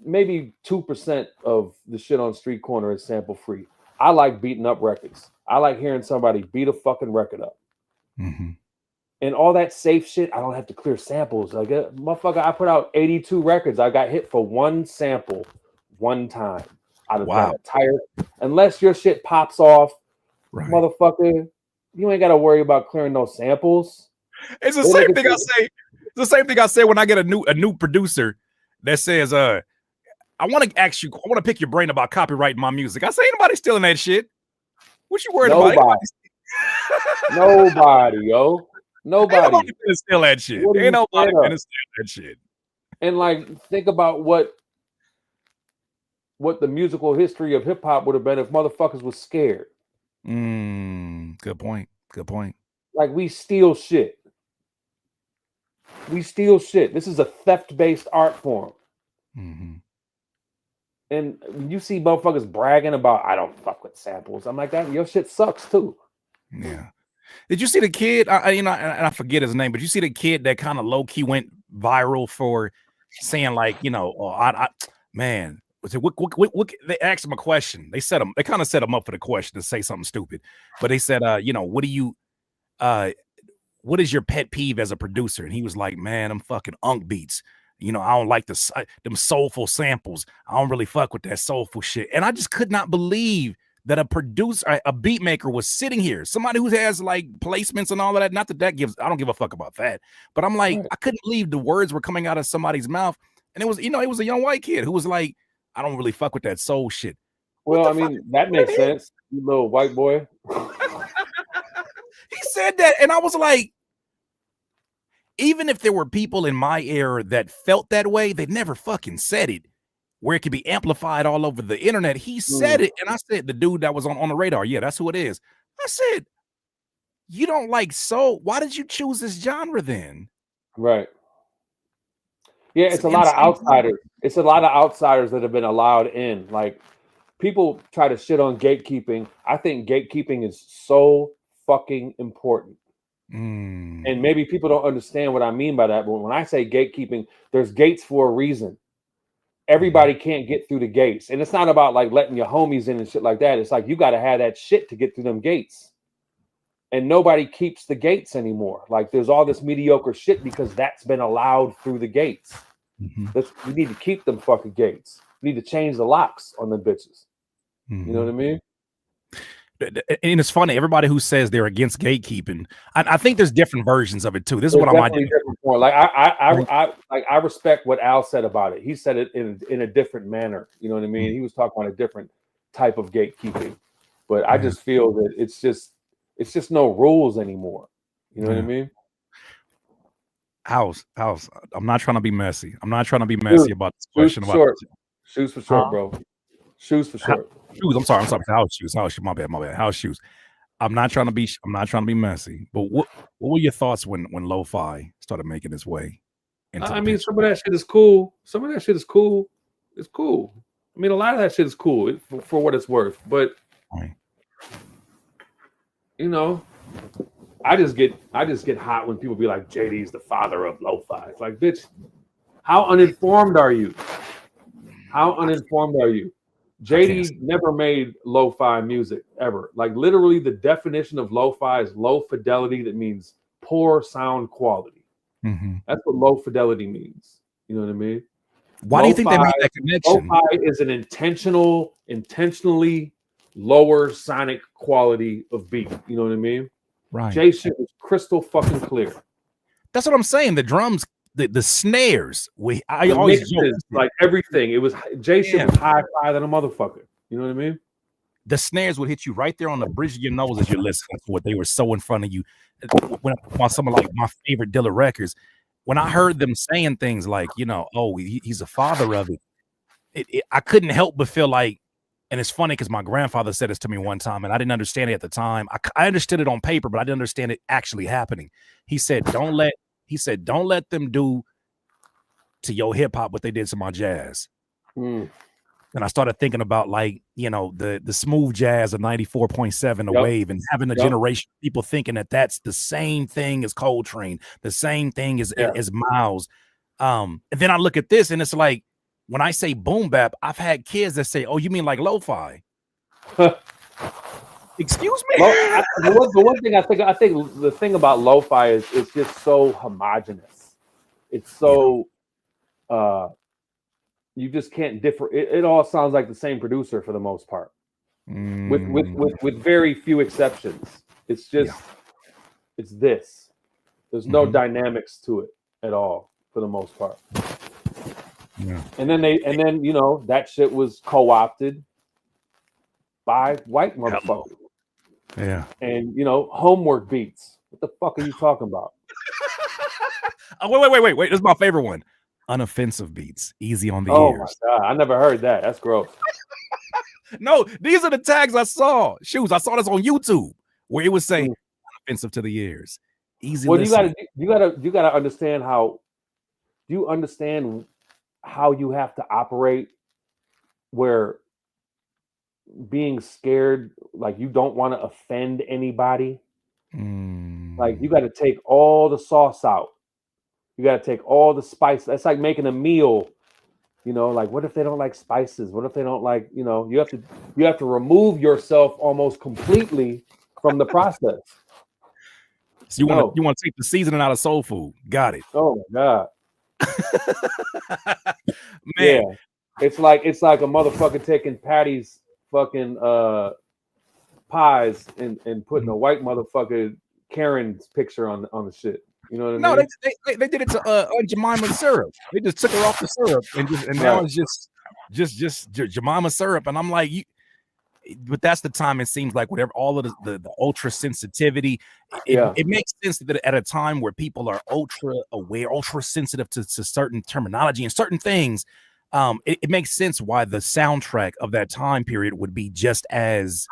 maybe 2% of the shit on Street Corner is sample free. I like beating up records. I like hearing somebody beat a fucking record up. And all that safe shit, I don't have to clear samples. Like, motherfucker, I put out 82 records. I got hit for one sample one time out of that entire. Unless your shit pops off, motherfucker, you ain't got to worry about clearing those samples. It's the same thing I say. It's the same thing I say when I get a new producer that says, I want to ask you, I want to pick your brain about copyrighting my music. I say, ain't nobody stealing that shit. What you worried about? Nobody, yo. Nobody gonna steal that shit. Ain't nobody gonna steal that shit. And like, think about what the musical history of hip hop would have been if motherfuckers was scared. Good point. Good point. Like we steal shit. We steal shit. This is a theft-based art form. And when you see motherfuckers bragging about, I don't fuck with samples, I'm like, that your shit sucks too. Yeah. Did you see the kid? And I forget his name, but you see the kid that kind of low key went viral for saying like, you know, man, what, they asked him a question. They kind of set him up for the question to say something stupid, but they said, you know, what is your pet peeve as a producer? And he was like, man, I'm fucking unk beats. You know, I don't like them soulful samples. I don't really fuck with that soulful shit. And I just could not believe that a producer, a beat maker was sitting here, somebody who has like placements and all of that. Not that gives, I don't give a fuck about that. But I'm like, I couldn't believe the words were coming out of somebody's mouth. And it was, you know, it was a young white kid who was like, I don't really fuck with that soul shit. Well, I mean, that makes sense, you little white boy. He said that, and I was like, even if there were people in my era that felt that way, they never fucking said it, where it could be amplified all over the internet. He said it, and I said, the dude that was on the radar, yeah, that's who it is. I said, you don't like soul. Why did you choose this genre then? Right. Yeah, it's a lot of outsiders. It's a lot of outsiders that have been allowed in. Like, people try to shit on gatekeeping. I think gatekeeping is so fucking important. And maybe people don't understand what I mean by that. But when I say gatekeeping, there's gates for a reason. Everybody can't get through the gates. And it's not about like letting your homies in and shit like that. It's like you got to have that shit to get through them gates. And nobody keeps the gates anymore. Like there's all this mediocre shit because that's been allowed through the gates. We need to keep them fucking gates. We need to change the locks on them bitches. You know what I mean? And it's funny, everybody who says they're against gatekeeping, I think there's different versions of it too. This is what I'm different point. Like I respect what Al said about it. He said it in a different manner. You know what I mean? He was talking about a different type of gatekeeping. But I just feel that it's just no rules anymore. You know what I mean? House. I'm not trying to be messy. I'm not trying to be messy about this question. Shoes for short, bro. Shoes for short. Shoes. I'm sorry. House shoes. My bad. House shoes. I'm not trying to be messy. But what were your thoughts when lo-fi started making its way? I mean, some of that shit is cool. It's cool. I mean, a lot of that shit is cool for what it's worth. But you know, I just get hot when people be like, JD's the father of lo-fi. It's like, bitch, how uninformed are you? JD never made lo-fi music ever. Like literally the definition of lo-fi is low fidelity. That means poor sound quality. That's what low fidelity means. You know what I mean? Why do you think they made that connection? Lo-fi is an intentionally lower sonic quality of beat. You know what I mean? Right. Jay shit was crystal fucking clear. That's what I'm saying. The drums, the snares. I always mixes, like everything. It was Jay shit was hi-fi than a motherfucker. You know what I mean? The snares would hit you right there on the bridge of your nose as you're listening to it. They were so in front of you. When I about some of like my favorite Dilla records, when I heard them saying things like, you know, oh, he's a father of it, I couldn't help but feel like, and it's funny because my grandfather said this to me one time, and I didn't understand it at the time. I understood it on paper, but I didn't understand it actually happening. He said, don't let them do to your hip hop what they did to my jazz. Mm. And I started thinking about, like, you know, the smooth jazz of 94.7, the wave, and having a generation of people thinking that that's the same thing as Coltrane, the same thing as Miles. And then I look at this and it's like, when I say boom bap, I've had kids that say, "Oh, you mean like lo-fi?" Excuse me. The one thing I think the thing about lo-fi is it's just so homogenous. It's so you just can't differ. It all sounds like the same producer for the most part, with very few exceptions. It's just it's this. There's no dynamics to it at all for the most part. Yeah. And then you know that shit was co-opted by white motherfuckers. Yeah. And you know, homework beats. What the fuck are you talking about? Oh, wait. This is my favorite one. Unoffensive beats, easy on the ears. My God, I never heard that. That's gross. No, these are the tags I saw. Shoes, I saw this on YouTube where it would say unoffensive to the ears. Easy. Well, you gotta understand how. Do you understand how you have to operate where being scared, like you don't want to offend anybody? Like you got to take all the sauce out. You got to take all the spice. That's like making a meal. You know, like what if they don't like spices? What if they don't like, you know, you have to remove yourself almost completely from the process. So you want to take the seasoning out of soul food. Got it. Oh my God. Man. Yeah. It's like a motherfucker taking Patty's fucking pies and putting a white motherfucker Karen's picture on the shit. You know what I mean? No, they did it to Jemima syrup. They just took her off the syrup and now it's just Jemima syrup. And I'm like, but that's the time it seems like whatever all of the ultra sensitivity, it makes sense that at a time where people are ultra aware, ultra sensitive to certain terminology and certain things, it makes sense why the soundtrack of that time period would be just as,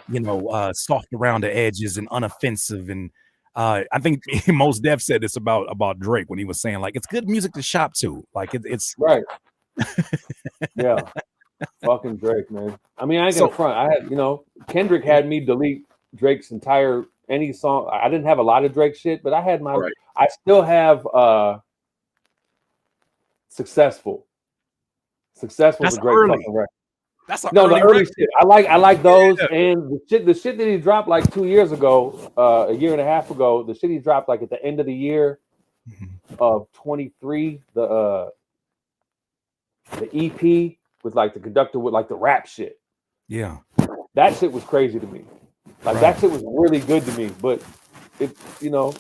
you know, soft around the edges and unoffensive. And I think Mos Def said this about Drake when he was saying, like, it's good music to shop to. Like it's right. Yeah. Fucking Drake, man. I mean, I ain't gonna front. I had, you know, Kendrick had me delete Drake's entire any song. I didn't have a lot of Drake shit, but I had my. Right. I still have Successful. Successful is a great fucking record. That's the early shit. I like those and the shit that he dropped like 2 years ago, a year and a half ago. The shit he dropped like at the end of the year of 23. The EP with like the conductor with like the rap shit. Yeah, that shit was crazy to me. Like that shit was really good to me. But it, you know,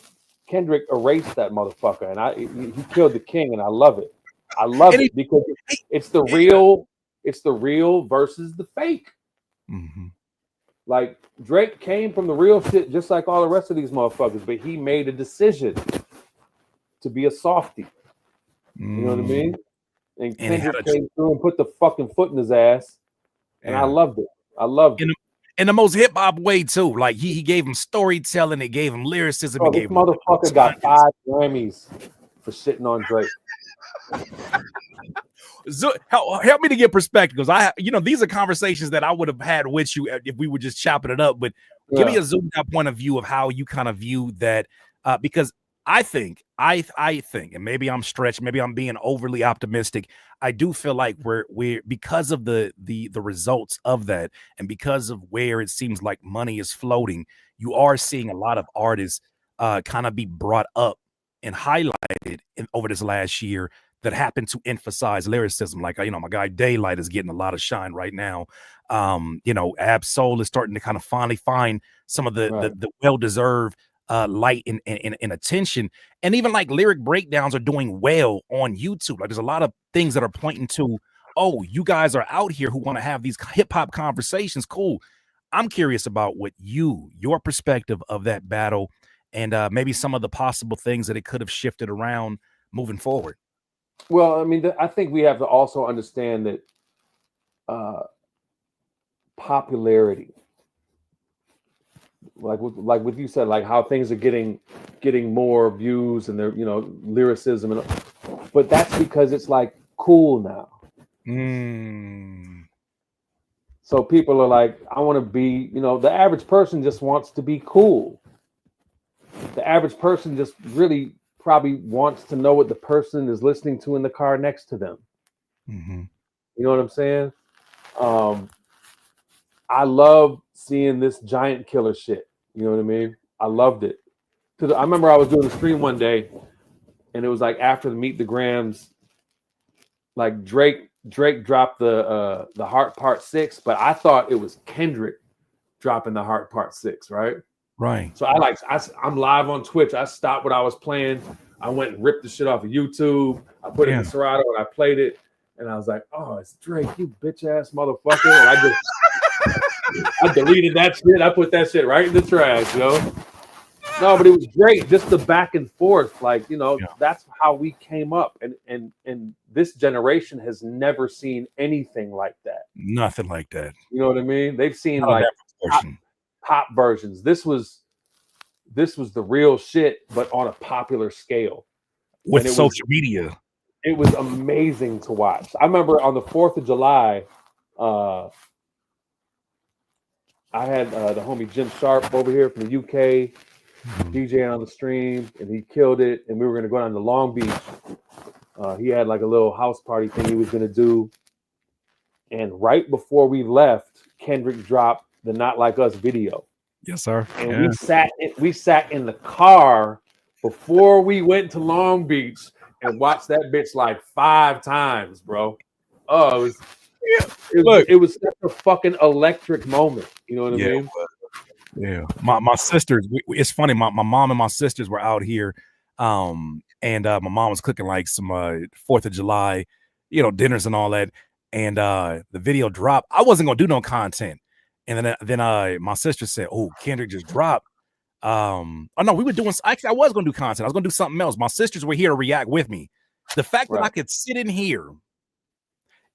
Kendrick erased that motherfucker, and he killed the king, and I love it. I love it because it's the real. It's the real versus the fake. Like Drake came from the real shit, just like all the rest of these motherfuckers, but he made a decision to be a softie. You know what I mean? And Kendrick came through and put the fucking foot in his ass, and I loved it. I loved it. In the most hip hop way too. Like he gave him storytelling, it gave him lyricism. Oh, this motherfucker got 5 Grammys for shitting on Drake. So help me to get perspective, because these are conversations that I would have had with you if we were just chopping it up. But give me a zoomed out point of view of how you kind of view that, because I think, and maybe I'm stretched, maybe I'm being overly optimistic. I do feel like we're because of the results of that, and because of where it seems like money is floating, you are seeing a lot of artists kind of be brought up and highlighted over this last year that happen to emphasize lyricism. Like, my guy Daylight is getting a lot of shine right now. Ab Soul is starting to kind of finally find some of the well-deserved light and attention. And even like lyric breakdowns are doing well on YouTube. Like there's a lot of things that are pointing to, oh, you guys are out here who want to have these hip-hop conversations. Cool. I'm curious about what your perspective of that battle and maybe some of the possible things that it could have shifted around moving forward. Well, I mean, I think we have to also understand that popularity, like what you said, like how things are getting more views and their lyricism, and but that's because it's like cool now. So people are like, I want to be, the average person just wants to be cool. The average person just really probably wants to know what the person is listening to in the car next to them. You know what I'm saying? I love seeing this giant killer shit. You know what I mean? I loved it. I remember I was doing a stream one day, and it was like after the Meet the Grams, like Drake dropped the Heart Part 6, but I thought it was Kendrick dropping the Heart Part 6, right? Right. So I'm live on Twitch. I stopped what I was playing. I went and ripped the shit off of YouTube. I put it in Serato and I played it. And I was like, oh, it's Drake, you bitch ass motherfucker. And I deleted that shit. I put that shit right in the trash, No, but it was great. Just the back and forth. Like, that's how we came up. And this generation has never seen anything like that. Nothing like that. You know what I mean? They've seen like pop versions. This was the real shit, but on a popular scale. With social media. It was amazing to watch. I remember on the 4th of July, I had the homie Jim Sharp over here from the UK DJing on the stream, and he killed it. And we were going to go down to Long Beach. He had like a little house party thing he was going to do. And right before we left, Kendrick dropped the Not Like Us video. Yes, sir. And we sat in the car before we went to Long Beach and watched that bitch like 5 times, bro. Oh, it was such a fucking electric moment. You know what I mean? Yeah. My sisters, it's funny. My mom and my sisters were out here, and my mom was cooking like some 4th of July, dinners and all that. And the video dropped. I wasn't gonna do no content. And then my sister said, "Oh, Kendrick just dropped." Oh no, we were doing. Actually, I was gonna do content. I was gonna do something else. My sisters were here to react with me. The fact that I could sit in here,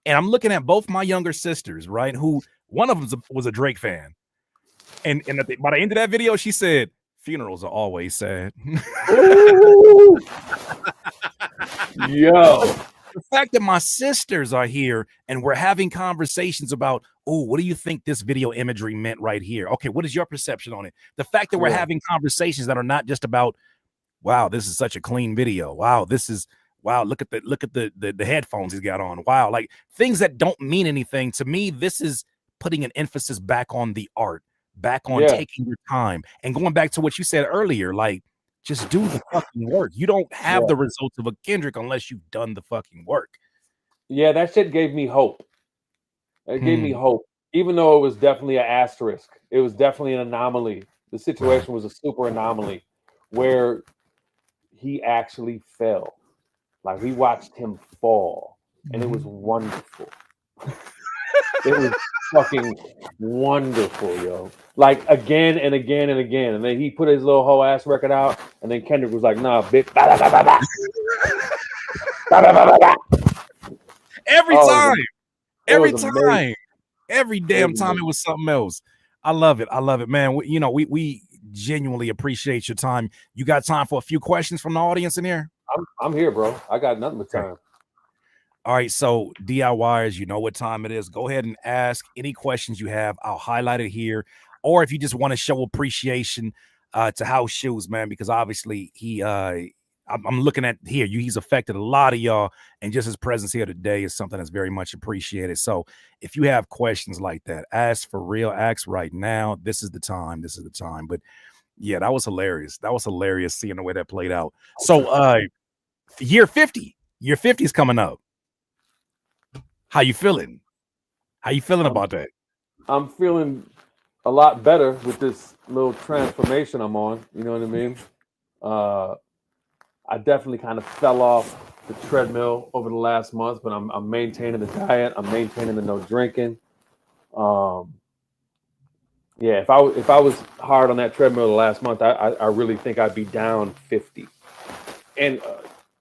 and I'm looking at both my younger sisters, right? Who one of them was a Drake fan, and by the end of that video, she said, "Funerals are always sad." Yo. The fact that my sisters are here and we're having conversations about, oh, what do you think this video imagery meant right here? Okay, what is your perception on it? The fact that we're having conversations that are not just about, wow, this is such a clean video. Wow, look at the headphones he's got on. Wow, like things that don't mean anything to me. This is putting an emphasis back on the art, back on taking your time, and going back to what you said earlier, like, just do the fucking work. You don't have the results of a Kendrick unless you've done the fucking work. Yeah, that shit gave me hope. It gave me hope. Even though it was definitely an asterisk. It was definitely an anomaly. The situation was a super anomaly where he actually fell. Like, we watched him fall. And it was wonderful. It was fucking wonderful, yo. Like, again and again and again. And then he put his little whole ass record out, and then Kendrick was like, nah, bitch. Every time. Every damn time it was something else. I love it, man. We genuinely appreciate your time. You got time for a few questions from the audience in here? I'm here, bro. I got nothing but time. All right, so DIYers, you know what time it is. Go ahead and ask any questions you have. I'll highlight it here. Or if you just want to show appreciation to House Shoes, man, because obviously I'm looking at here. He's affected a lot of y'all, and just his presence here today is something that's very much appreciated. So if you have questions like that, ask for real. Ask right now. This is the time. This is the time. But yeah, that was hilarious. That was hilarious seeing the way that played out. So year 50 is coming up. How you feeling? How you feeling about that? I'm feeling a lot better with this little transformation I'm on. You know what I mean? I definitely kind of fell off the treadmill over the last month, but I'm maintaining the diet. I'm maintaining the no drinking. Yeah, if I was hard on that treadmill the last month, I really think I'd be down 50. And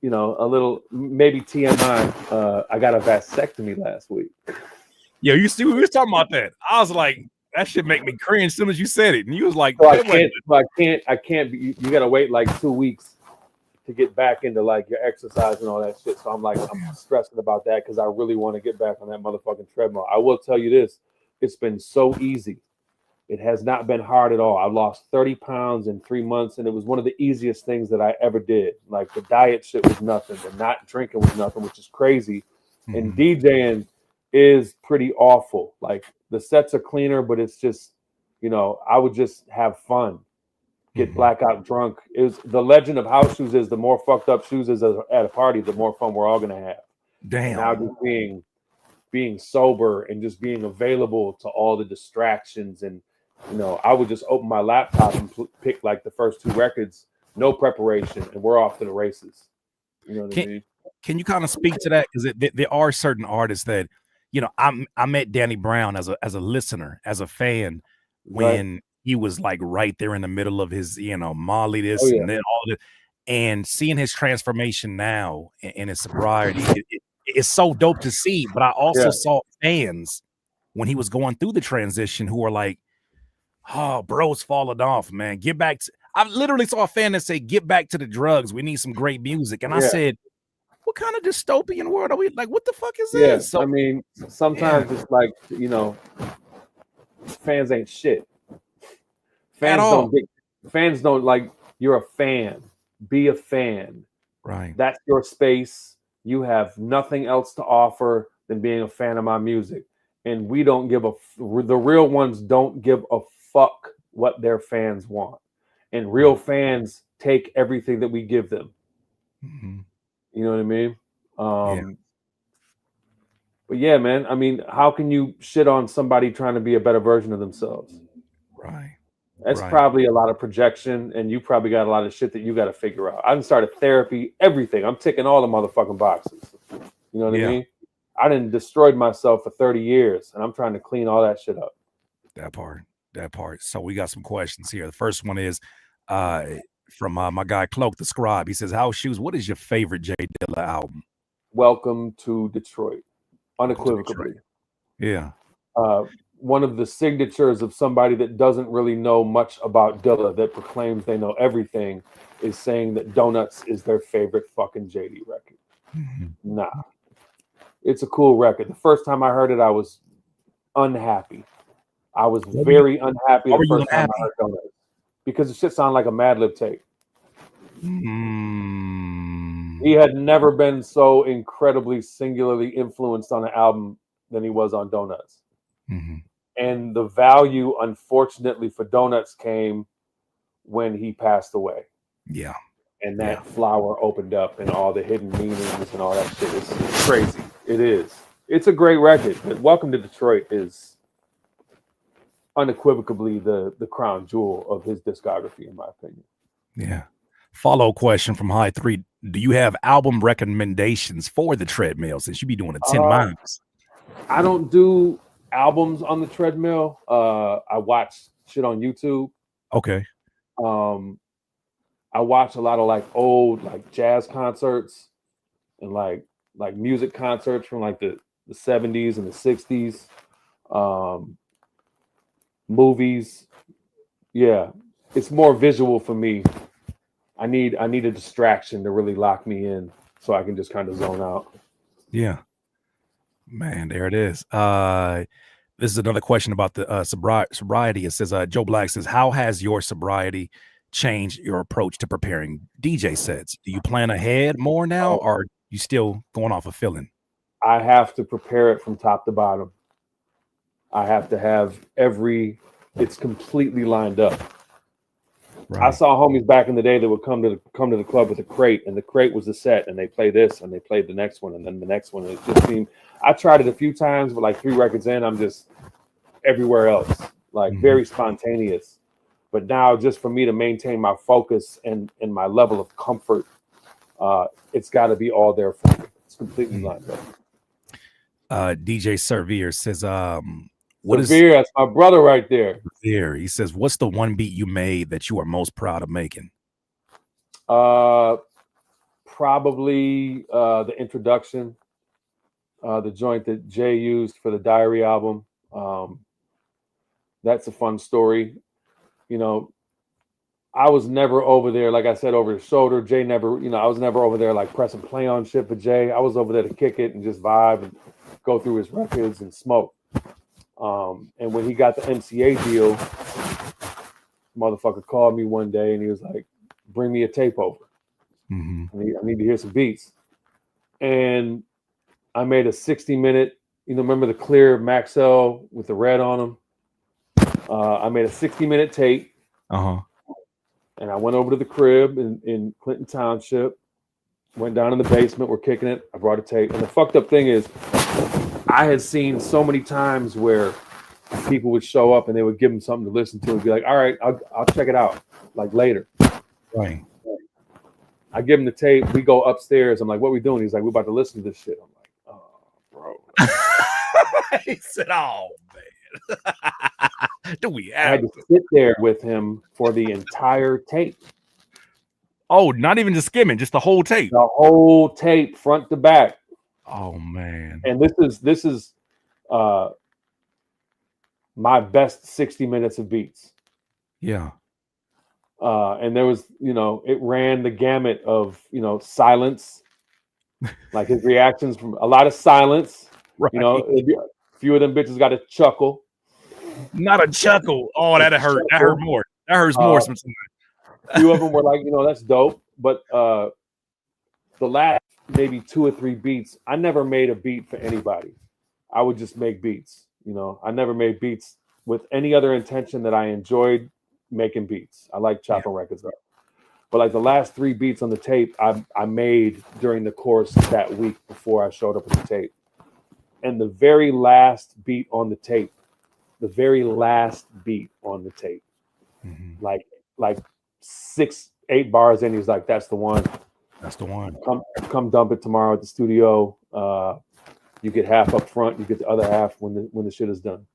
a little, maybe TMI, I got a vasectomy last week. Yo, you see, we was talking about that. I was like, that should make me cringe as soon as you said it. And you was like, so I can't be, you got to wait like 2 weeks to get back into like your exercise and all that shit. So I'm like, I'm stressing about that because I really want to get back on that motherfucking treadmill. I will tell you this, it's been so easy. It has not been hard at all. I lost 30 pounds in 3 months, and it was one of the easiest things that I ever did. Like the diet shit was nothing, the not drinking was nothing, which is crazy. And DJing is pretty awful. Like the sets are cleaner, but it's just, you know, I would just have fun, get blackout drunk. Is the legend of house shoes is the more fucked up shoes is at a party, the more fun we're all gonna have. Damn. And now just being sober and just being available to all the distractions, and you know, I would just open my laptop and pick like the first 2 records, no preparation, and we're off to the races. You know what I mean? Can you kind of speak to that? Because there are certain artists that, you know, I met Danny Brown as a listener, as a fan, when he was like right there in the middle of his, you know, Molly this and then all this, and seeing his transformation now and his sobriety, it's so dope to see. But I also saw fans when he was going through the transition who were like, "Oh, bro's falling off, man. Get back to." I literally saw a fan that say, "Get back to the drugs. We need some great music." And I said, "What kind of dystopian world are we? Like, what the fuck is this?" So I mean, sometimes it's like, you know, fans ain't shit. Fans don't like, you're a fan. Be a fan. Right. That's your space. You have nothing else to offer than being a fan of my music. And we don't give the real ones don't give a fuck what their fans want. And real fans take everything that we give them. You know what I mean? But yeah, man, I mean, how can you shit on somebody trying to be a better version of themselves? Right. That's probably a lot of projection, and you probably got a lot of shit that you got to figure out. I started therapy, everything. I'm ticking all the motherfucking boxes. You know what I mean? I done destroyed myself for 30 years, and I'm trying to clean all that shit up. That part. So we got some questions here. The first one is from my guy Cloak the Scribe. He says, "House Shoes, what is your favorite J Dilla album?" Welcome to Detroit, unequivocally. Yeah. One of the signatures of somebody that doesn't really know much about Dilla, that proclaims they know everything, is saying that Donuts is their favorite fucking JD record. Nah. It's a cool record. The first time I heard it, I was unhappy. I was very unhappy the first time I heard Donuts, because the shit sounded like a Madlib tape. He had never been so incredibly singularly influenced on an album than he was on Donuts. And the value, unfortunately, for Donuts came when he passed away. Yeah. And that flower opened up, and all the hidden meanings and all that shit is crazy. It is. It's a great record. But Welcome to Detroit is unequivocally the crown jewel of his discography, in my opinion. Yeah. Follow question from High 3. Do you have album recommendations for the treadmill, since you be doing the 10 miles? I don't do albums on the treadmill. I watch shit on YouTube. Okay. I watch a lot of like old like jazz concerts and like music concerts from like the 70s and the 60s. Movies. Yeah. It's more visual for me. I need a distraction to really lock me in so I can just kind of zone out. Yeah. Man, there it is. This is another question about the sobriety. It says, Joe Black says, "How has your sobriety changed your approach to preparing DJ sets? Do you plan ahead more now, or you still going off a feeling?" I have to prepare it from top to bottom. I have to have it's completely lined up. I saw homies back in the day that would come to the club with a crate, and the crate was the set, and they play this, and they played the next one, and then the next one. It just seemed, I tried it a few times, but like 3 records in, I'm just everywhere else, like very spontaneous. But now, just for me to maintain my focus and my level of comfort, it's got to be all there for me. It's completely lined up. DJ Servier says, Servier, that's my brother right there. He says, "What's the one beat you made that you are most proud of making?" Probably the introduction, the joint that Jay used for the Diary album. That's a fun story. You know, I was never over there, like I said, over his shoulder. Jay never, I was never over there like pressing play on shit for Jay. I was over there to kick it and just vibe and go through his records and smoke. And when he got the MCA deal, motherfucker called me one day and he was like, "Bring me a tape over. I need to hear some beats." And I made a 60-minute, remember the clear Maxell with the red on them? I made a 60-minute tape. And I went over to the crib in Clinton Township, went down in the basement, we're kicking it. I brought a tape. And the fucked up thing is, I had seen so many times where people would show up and they would give them something to listen to and be like, "All right, I'll check it out, like later." Right. I give him the tape. We go upstairs. I'm like, "What are we doing?" He's like, "We're about to listen to this shit." I'm like, "Oh, bro." He said, "Oh, man." Do we I had to sit there with him for the entire tape. Oh, not even just skimming, just the whole tape. The whole tape, front to back. Oh man. And this is my best 60 minutes of beats. Yeah. And there was, it ran the gamut of, silence, like his reactions from a lot of silence. Right. A few of them bitches got a chuckle. Not a chuckle. Oh, that hurt. That hurt more. That hurts more sometimes. A few of them were like, that's dope. But the last maybe 2 or 3 beats, I never made a beat for anybody. I would just make beats. I never made beats with any other intention that I enjoyed making beats. I like chopping records up. But like the last 3 beats on the tape, I made during the course of that week before I showed up with the tape. And the very last beat on the tape, like 6-8 bars in, he's like, "That's the one. That's the one. Come dump it tomorrow at the studio. You get half up front, you get the other half when the shit is done."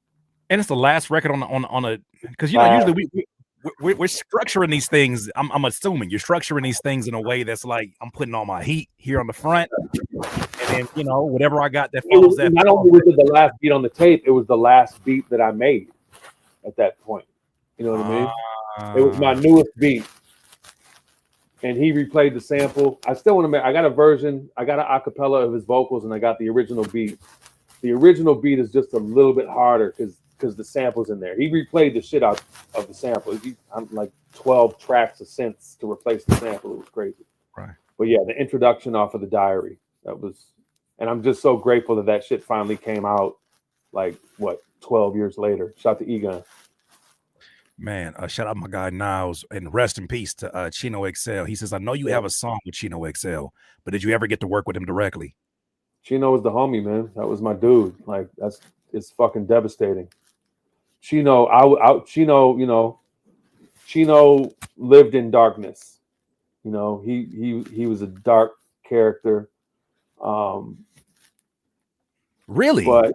And it's the last record on a, because usually we're structuring these things. I'm assuming you're structuring these things in a way that's like, I'm putting all my heat here on the front, and then whatever I got that follows that. Not only was it the last beat on the tape, it was the last beat that I made at that point. You know what I mean? It was my newest beat. And he replayed the sample. I still want to I got a version. I got an acapella of his vocals, and I got the original beat. The original beat is just a little bit harder because the sample's in there. He replayed the shit out of the sample. I'm like 12 tracks of synths to replace the sample. It was crazy. Right. But yeah, the introduction off of the diary, and I'm just so grateful that shit finally came out, like 12 years later. Shout to Egon. Man, shout out my guy Niles, and rest in peace to Chino XL. He says, "I know you have a song with Chino XL, but did you ever get to work with him directly?" Chino was the homie, man. That was my dude. Like, it's fucking devastating. Chino, Chino lived in darkness. He was a dark character. Really? But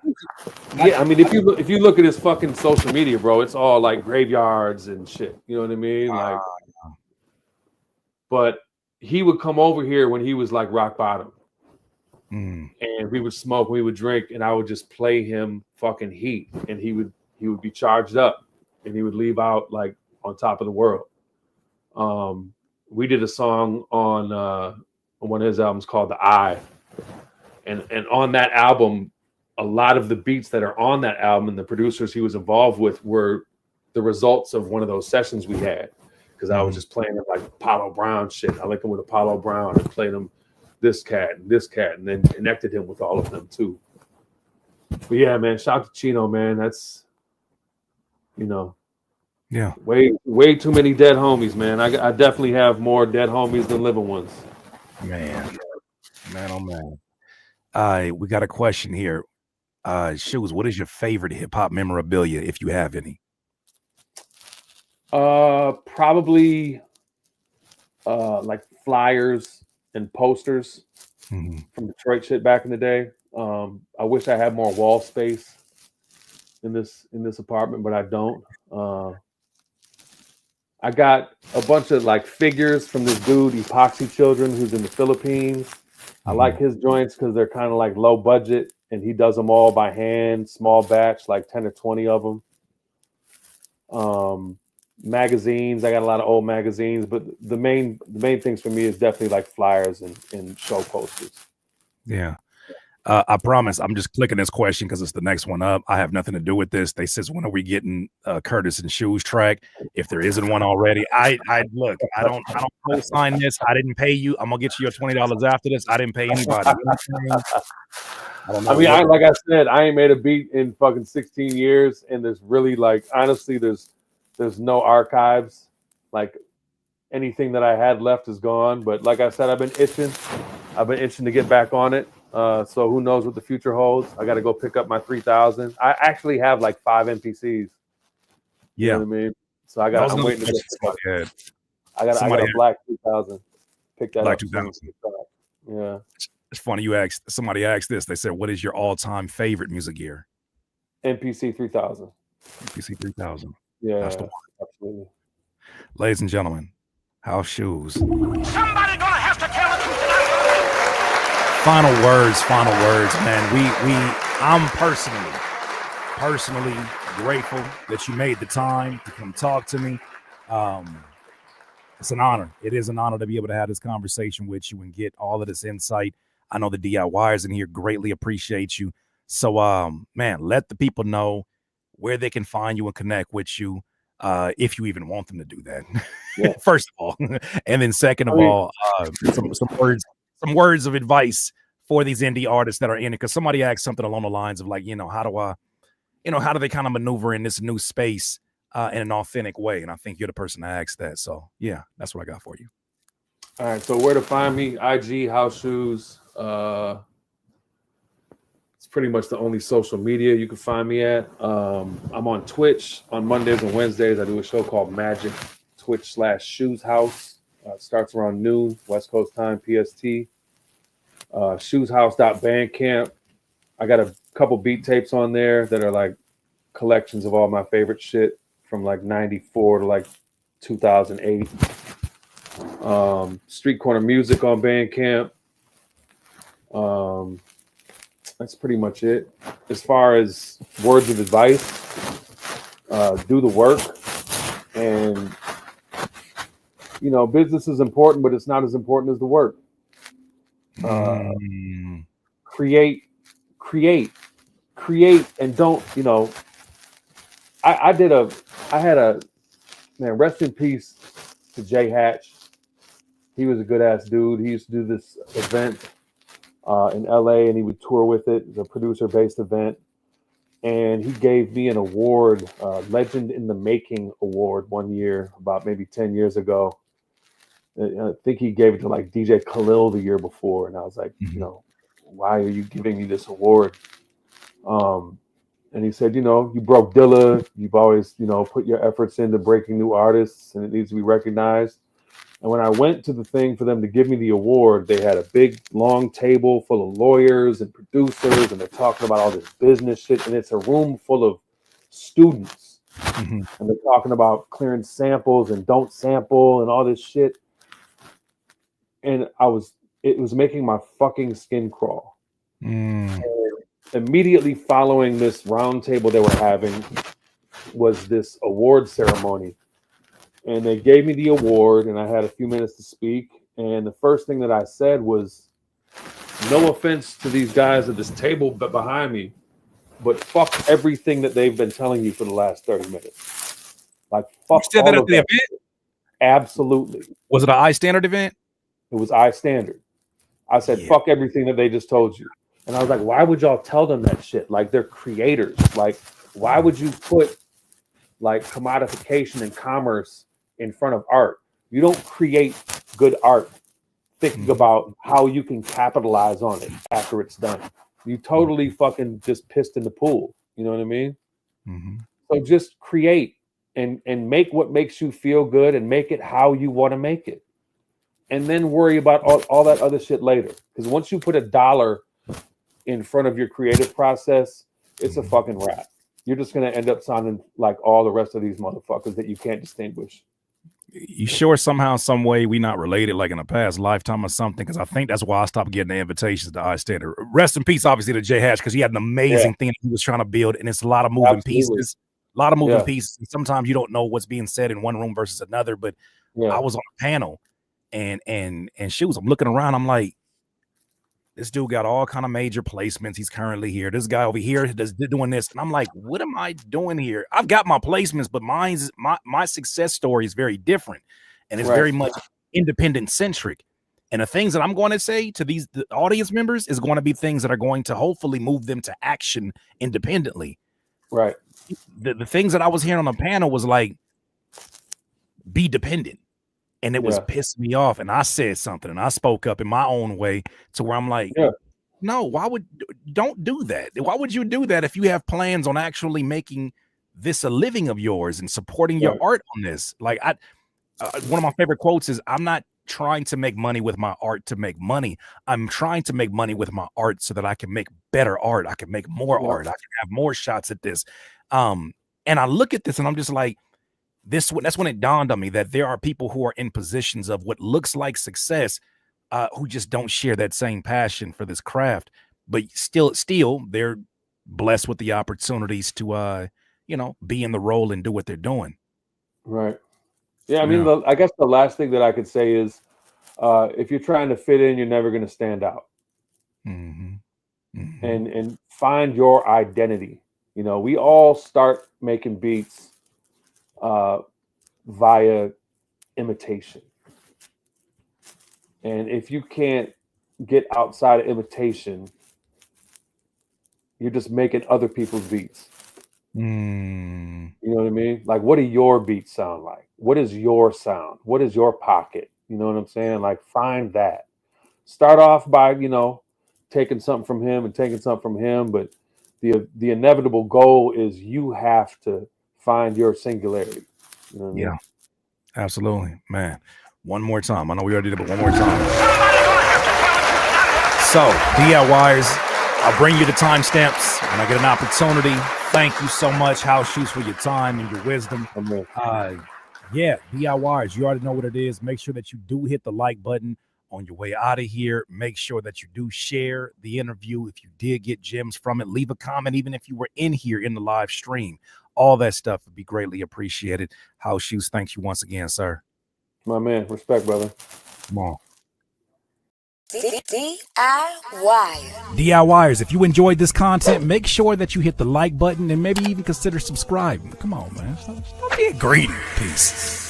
yeah, I mean, if you look at his fucking social media, bro, it's all like graveyards and shit. You know what I mean? Like, but he would come over here when he was like rock bottom, and we would smoke, we would drink, and I would just play him fucking heat, and he would be charged up, and he would leave out like on top of the world. We did a song on one of his albums called The Eye, and on that album, a lot of the beats that are on that album and the producers he was involved with were the results of one of those sessions we had. Because I was just playing them like Apollo Brown shit. I linked him with Apollo Brown and played him this cat, and then connected him with all of them too. But yeah, man, shout out to Chino, man. That's, yeah, way too many dead homies, man. I definitely have more dead homies than living ones. Man, oh man. We got a question here. Shoes, what is your favorite hip hop memorabilia, if you have any? Probably like flyers and posters from Detroit shit back in the day. I wish I had more wall space in this apartment, but I don't. I got a bunch of like figures from this dude, Epoxy Children, who's in the Philippines. I like his joints because they're kind of like low budget, and he does them all by hand, small batch, like 10 or 20 of them. magazines. I got a lot of old magazines, but the main things for me is definitely like flyers and show posters. Yeah. I promise I'm just clicking this question because it's the next one up. I have nothing to do with this. They says, when are we getting Curtis and Shoes track? If there isn't one already, I look, I don't co-sign this. I didn't pay you. I'm gonna get you your $20 after this. I didn't pay anybody anything. I mean, like I said, I ain't made a beat in fucking 16 years, and there's really like honestly, there's no archives. Like anything that I had left is gone. But like I said, I've been itching to get back on it. So who knows what the future holds? I got to go pick up my 3000. I actually have like 5 MPCs. You know what I mean? So I'm waiting to get I got a black 2000. Pick that black up. 2000. Yeah. It's funny somebody asked this. They said, what is your all-time favorite music gear? MPC 3000. MPC 3000. Yeah. That's the one. Absolutely. Ladies and gentlemen, House Shoes. Somebody gonna have to tell the truth tonight. Final words, man. I'm personally grateful that you made the time to come talk to me. It's an honor. It is an honor to be able to have this conversation with you and get all of this insight. I know the DIYers in here greatly appreciate you. So, man, let the people know where they can find you and connect with you, if you even want them to do that. Yeah. First of all, and then second of all, some words of advice for these indie artists that are in it. Because somebody asked something along the lines of like, how do they kind of maneuver in this new space in an authentic way? And I think you're the person to ask that. So yeah, that's what I got for you. All right. So where to find me? IG House Shoes. It's pretty much the only social media you can find me at. I'm on Twitch on Mondays and Wednesdays. I do a show called Magic, Twitch/Shoes House. Starts around noon, West Coast time, PST. Shoeshouse.bandcamp. I got a couple beat tapes on there that are like collections of all my favorite shit from like 94 to like 2008. Street Corner Music on Bandcamp. That's pretty much it. As far as words of advice, do the work. And, business is important, but it's not as important as the work. Create, and don't, rest in peace to Jay Hatch. He was a good ass dude. He used to do this event in LA, and he would tour with it. It's a producer-based event. And he gave me an award, Legend in the Making award, one year, about maybe 10 years ago. I think he gave it to like DJ Khalil the year before. And I was like, why are you giving me this award? And he said, you broke Dilla. You've always, put your efforts into breaking new artists, and it needs to be recognized. And when I went to the thing for them to give me the award, they had a big, long table full of lawyers and producers, and they're talking about all this business shit. And it's a room full of students. And they're talking about clearing samples and don't sample and all this shit. And it was making my fucking skin crawl. And immediately following this round table they were having was this award ceremony. And they gave me the award, and I had a few minutes to speak. And the first thing that I said was, no offense to these guys at this table behind me, but fuck everything that they've been telling you for the last 30 minutes. Like, fuck. You said that at the event? Absolutely. Was it an iStandard event? It was iStandard. I said, fuck everything that they just told you. And I was like, why would y'all tell them that shit? Like, they're creators. Like, why would you put like commodification and commerce in front of art? You don't create good art thinking about how you can capitalize on it after it's done. You totally fucking just pissed in the pool. You know what I mean? So just create and make what makes you feel good and make it how you want to make it. And then worry about all that other shit later. Because once you put $1 in front of your creative process, it's a fucking wrap. You're just going to end up sounding like all the rest of these motherfuckers that you can't distinguish. You sure somehow, some way we not related, like in a past lifetime or something? Because I think that's why I stopped getting the invitations to Standard. Rest in peace, obviously, to Jay Hatch, because he had an amazing thing he was trying to build, and it's a lot of moving pieces. A lot of moving Yeah. pieces. And sometimes you don't know what's being said in one room versus another. But Yeah. I was on a panel, and shoes. I'm looking around. I'm like, this dude got all kind of major placements. He's currently here. This guy over here is doing this, and I'm like, what am I doing here? I've got my placements, but my success story is very different, and it's very much independent centric. And the things that I'm going to say to the audience members is going to be things that are going to hopefully move them to action independently. Right. The things that I was hearing on the panel was like, be dependent. And it was pissing me off. And I said something and I spoke up in my own way to where I'm like, no, don't do that. Why would you do that if you have plans on actually making this a living of yours and supporting your art on this? Like one of my favorite quotes is, I'm not trying to make money with my art to make money. I'm trying to make money with my art so that I can make better art. I can make more art. I can have more shots at this. And I look at this and I'm just like, that's when it dawned on me that there are people who are in positions of what looks like success, who just don't share that same passion for this craft, but still they're blessed with the opportunities to, be in the role and do what they're doing. Right. Yeah. I mean, I guess the last thing that I could say is, if you're trying to fit in, you're never going to stand out. Mm-hmm. And find your identity. We all start making beats via imitation. And if you can't get outside of imitation, you're just making other people's beats. You know what I mean? Like, what do your beats sound like? What is your sound? What is your pocket? You know what I'm saying? Like, find that. Start off by, taking something from him and taking something from him. But the inevitable goal is you have to find your singularity. You know what I mean? Absolutely, man. One more time. I know we already did it, but one more time. So, DIYers, I'll bring you the timestamps when I get an opportunity. Thank you so much, House Shoes, for your time and your wisdom. DIYers, you already know what it is. Make sure that you do hit the like button on your way out of here. Make sure that you do share the interview. If you did get gems from it, leave a comment, even if you were in here in the live stream. All that stuff would be greatly appreciated. House Shoes, thank you once again, sir. My man, respect, brother. Come on. DIYers, if you enjoyed this content, make sure that you hit the like button and maybe even consider subscribing. Come on, man. Stop being greedy. Peace.